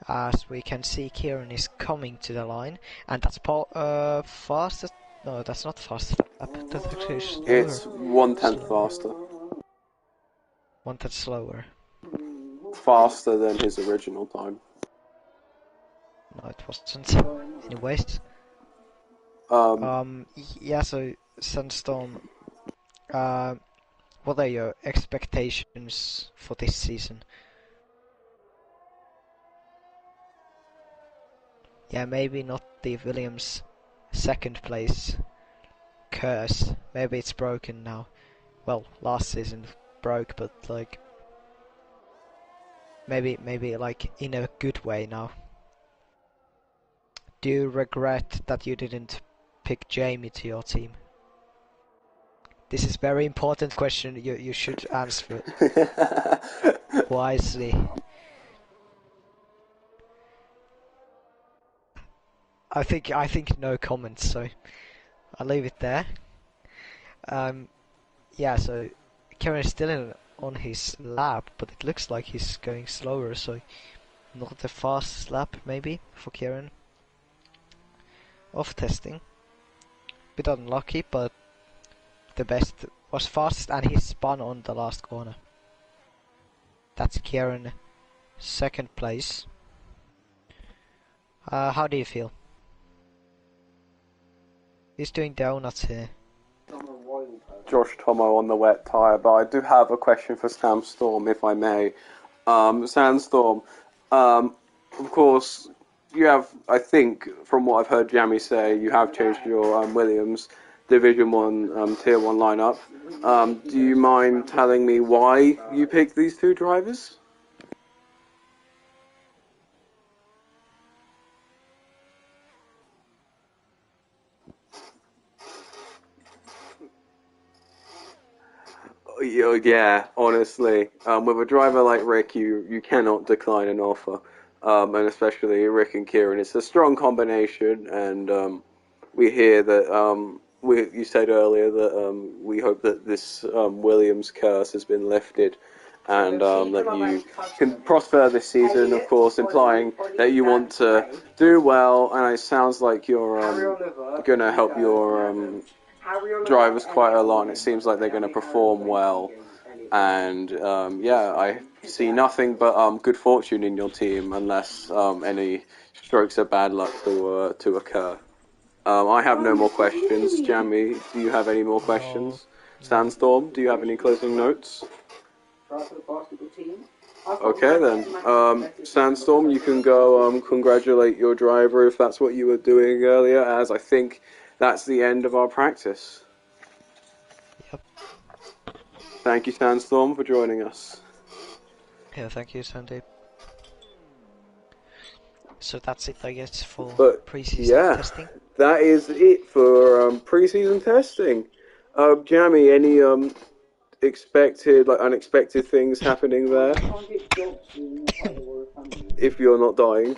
As we can see, Kieran is coming to the line, and that's fastest. No, that's not fastest lap. That's actually slower. It's 1/10 faster. 1/10 slower. Faster than his original time. No, it wasn't. Anyways. Yeah. So Sandstorm. What are your expectations for this season? Yeah, maybe not the Williams second place curse. Maybe it's broken now. Well, last season broke, but like maybe like in a good way now. Do you regret that you didn't pick Jamie to your team? This is very important question. You should answer it wisely. I think no comments, so I'll leave it there. Yeah, so Kieran is still on his lap, but it looks like he's going slower, so not the fastest lap maybe for Kieran. Off testing. Bit unlucky, but the best was fastest, and he spun on the last corner. That's Kieran, second place. How do you feel? He's doing donuts here. Josh Tomo on the wet tyre, but I do have a question for Sandstorm, if I may. Sandstorm, of course, you have, I think, from what I've heard Jamie say, you have changed your Williams Division 1, Tier 1 lineup. Do you mind telling me why you picked these two drivers? Yeah, honestly, with a driver like Rick, you cannot decline an offer, and especially Rick and Kieran. It's a strong combination, and we hear that you said earlier that we hope that this Williams curse has been lifted, and that you can prosper this season. Of course, implying that you want to do well, and it sounds like you're going to help your drivers quite a lot, and it seems like they're going to perform well. And yeah, I see nothing but good fortune in your team, unless any strokes of bad luck to occur. I have no more questions. Jamie, do you have any more questions? Sandstorm, do you have any closing notes? Okay then. Sandstorm, you can go congratulate your driver if that's what you were doing earlier, as I think that's the end of our practice. Yep. Thank you, Sandstorm, for joining us. Yeah, thank you, Sandeep. So that's it, I guess, for pre-season testing. That is it for pre-season testing. Jamie, any unexpected things happening there? If you're not dying.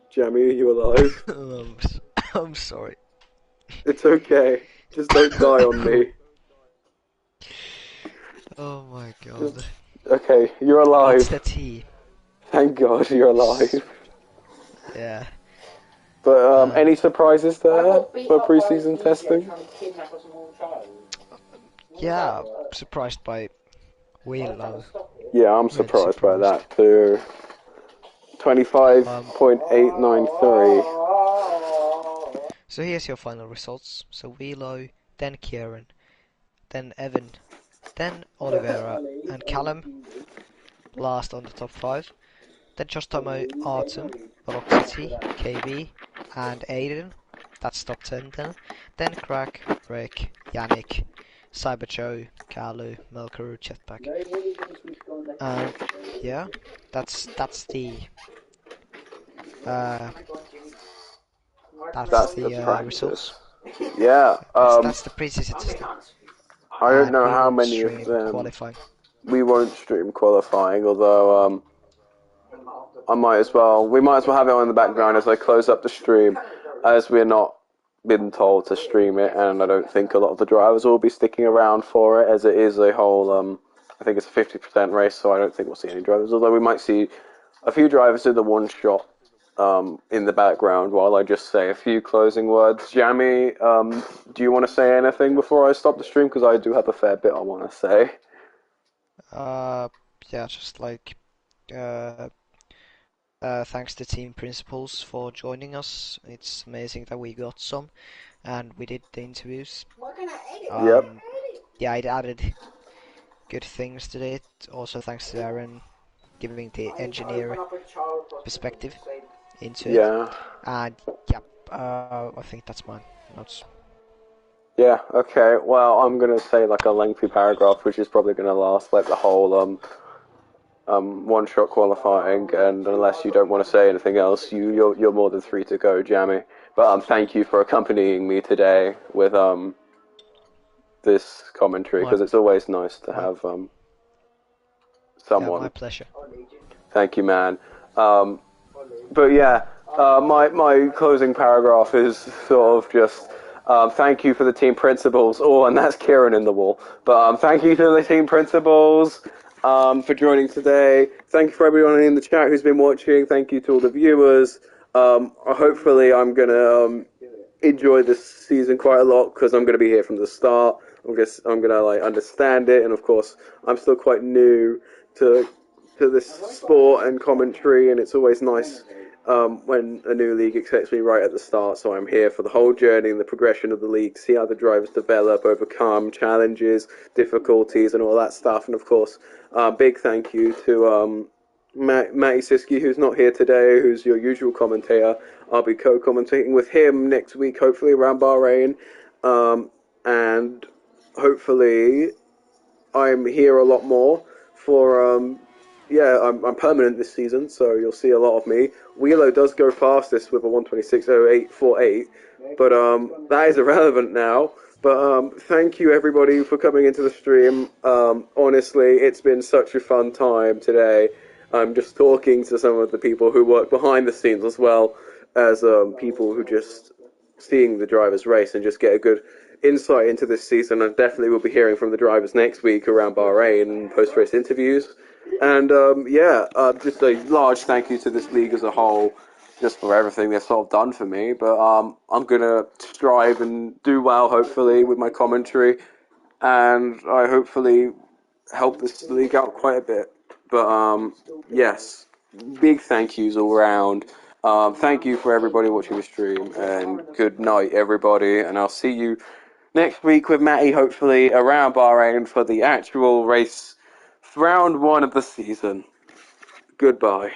Jamie, are you alive? I'm sorry. It's okay. Just don't die on me. Oh my god. Okay, you're alive. It's the tea. Thank God you're alive. Yeah. But any surprises there for pre-season testing? Yeah, surprised by wheel low. Yeah, I'm surprised by that too. 25.893. So here's your final results. So Wheelo, then Kieran, then Evan, then Oliveira and Callum, last on the top 5. Then Josh Tomo, Artem, Rock City, KB, and Aiden. That's top 10 then. Then Crack, Rick, Yannick, Cyber Joe, Kalu, Melkaru, Jetpack. And yeah, that's the results. Yeah. That's the pre-season testing. I don't know how many of them. Qualifying. We won't stream qualifying, although we might as well have it on in the background as I close up the stream, as we're not been told to stream it, and I don't think a lot of the drivers will be sticking around for it, as it is a whole, I think it's a 50% race, so I don't think we'll see any drivers, although we might see a few drivers do the one shot in the background while I just say a few closing words. Jamie, do you want to say anything before I stop the stream? Because I do have a fair bit I want to say. Yeah, just like, thanks to team principals for joining us. It's amazing that we got some, and we did the interviews. Yep. Yeah, it added good things to it. Also, thanks to Aaron giving the engineer perspective into it. Yeah. And yeah, I think that's my notes. Yeah, okay. Well, I'm going to say like a lengthy paragraph, which is probably going to last like the whole one-shot qualifying, and unless you don't want to say anything else, you're more than free to go, Jamie. But thank you for accompanying me today with this commentary, because it's always nice to have someone. Yeah, my pleasure. Thank you, man. But yeah, my closing paragraph is sort of just thank you for the team principals. Oh, and that's Kieran in the wall. But thank you to the team principals for joining today. Thank you for everyone in the chat who's been watching. Thank you to all the viewers. Hopefully, I'm gonna enjoy this season quite a lot because I'm gonna be here from the start. I'm gonna like understand it, and of course, I'm still quite new to this sport and commentary, and it's always nice when a new league accepts me right at the start. So I'm here for the whole journey and the progression of the league, see how the drivers develop, overcome challenges, difficulties, and all that stuff. And of course, big thank you to Matty Siski, who's not here today, who's your usual commentator. I'll be co-commentating with him next week, hopefully around Bahrain, and hopefully I'm here a lot more for I'm permanent this season, so you'll see a lot of me. Wheelo does go fastest with a 1:26.0848, but that is irrelevant now. But thank you everybody for coming into the stream. Honestly, it's been such a fun time today. I'm just talking to some of the people who work behind the scenes as well as people who just seeing the drivers race and just get a good insight into this season. I definitely will be hearing from the drivers next week around Bahrain and post-race interviews. And just a large thank you to this league as a whole, just for everything they've sort of done for me. But I'm gonna strive and do well, hopefully, with my commentary, and I hopefully help this league out quite a bit. But yes, big thank yous all around. Thank you for everybody watching the stream, and good night, everybody. And I'll see you next week with Matty, hopefully, around Bahrain for the actual race, round one of the season. Goodbye.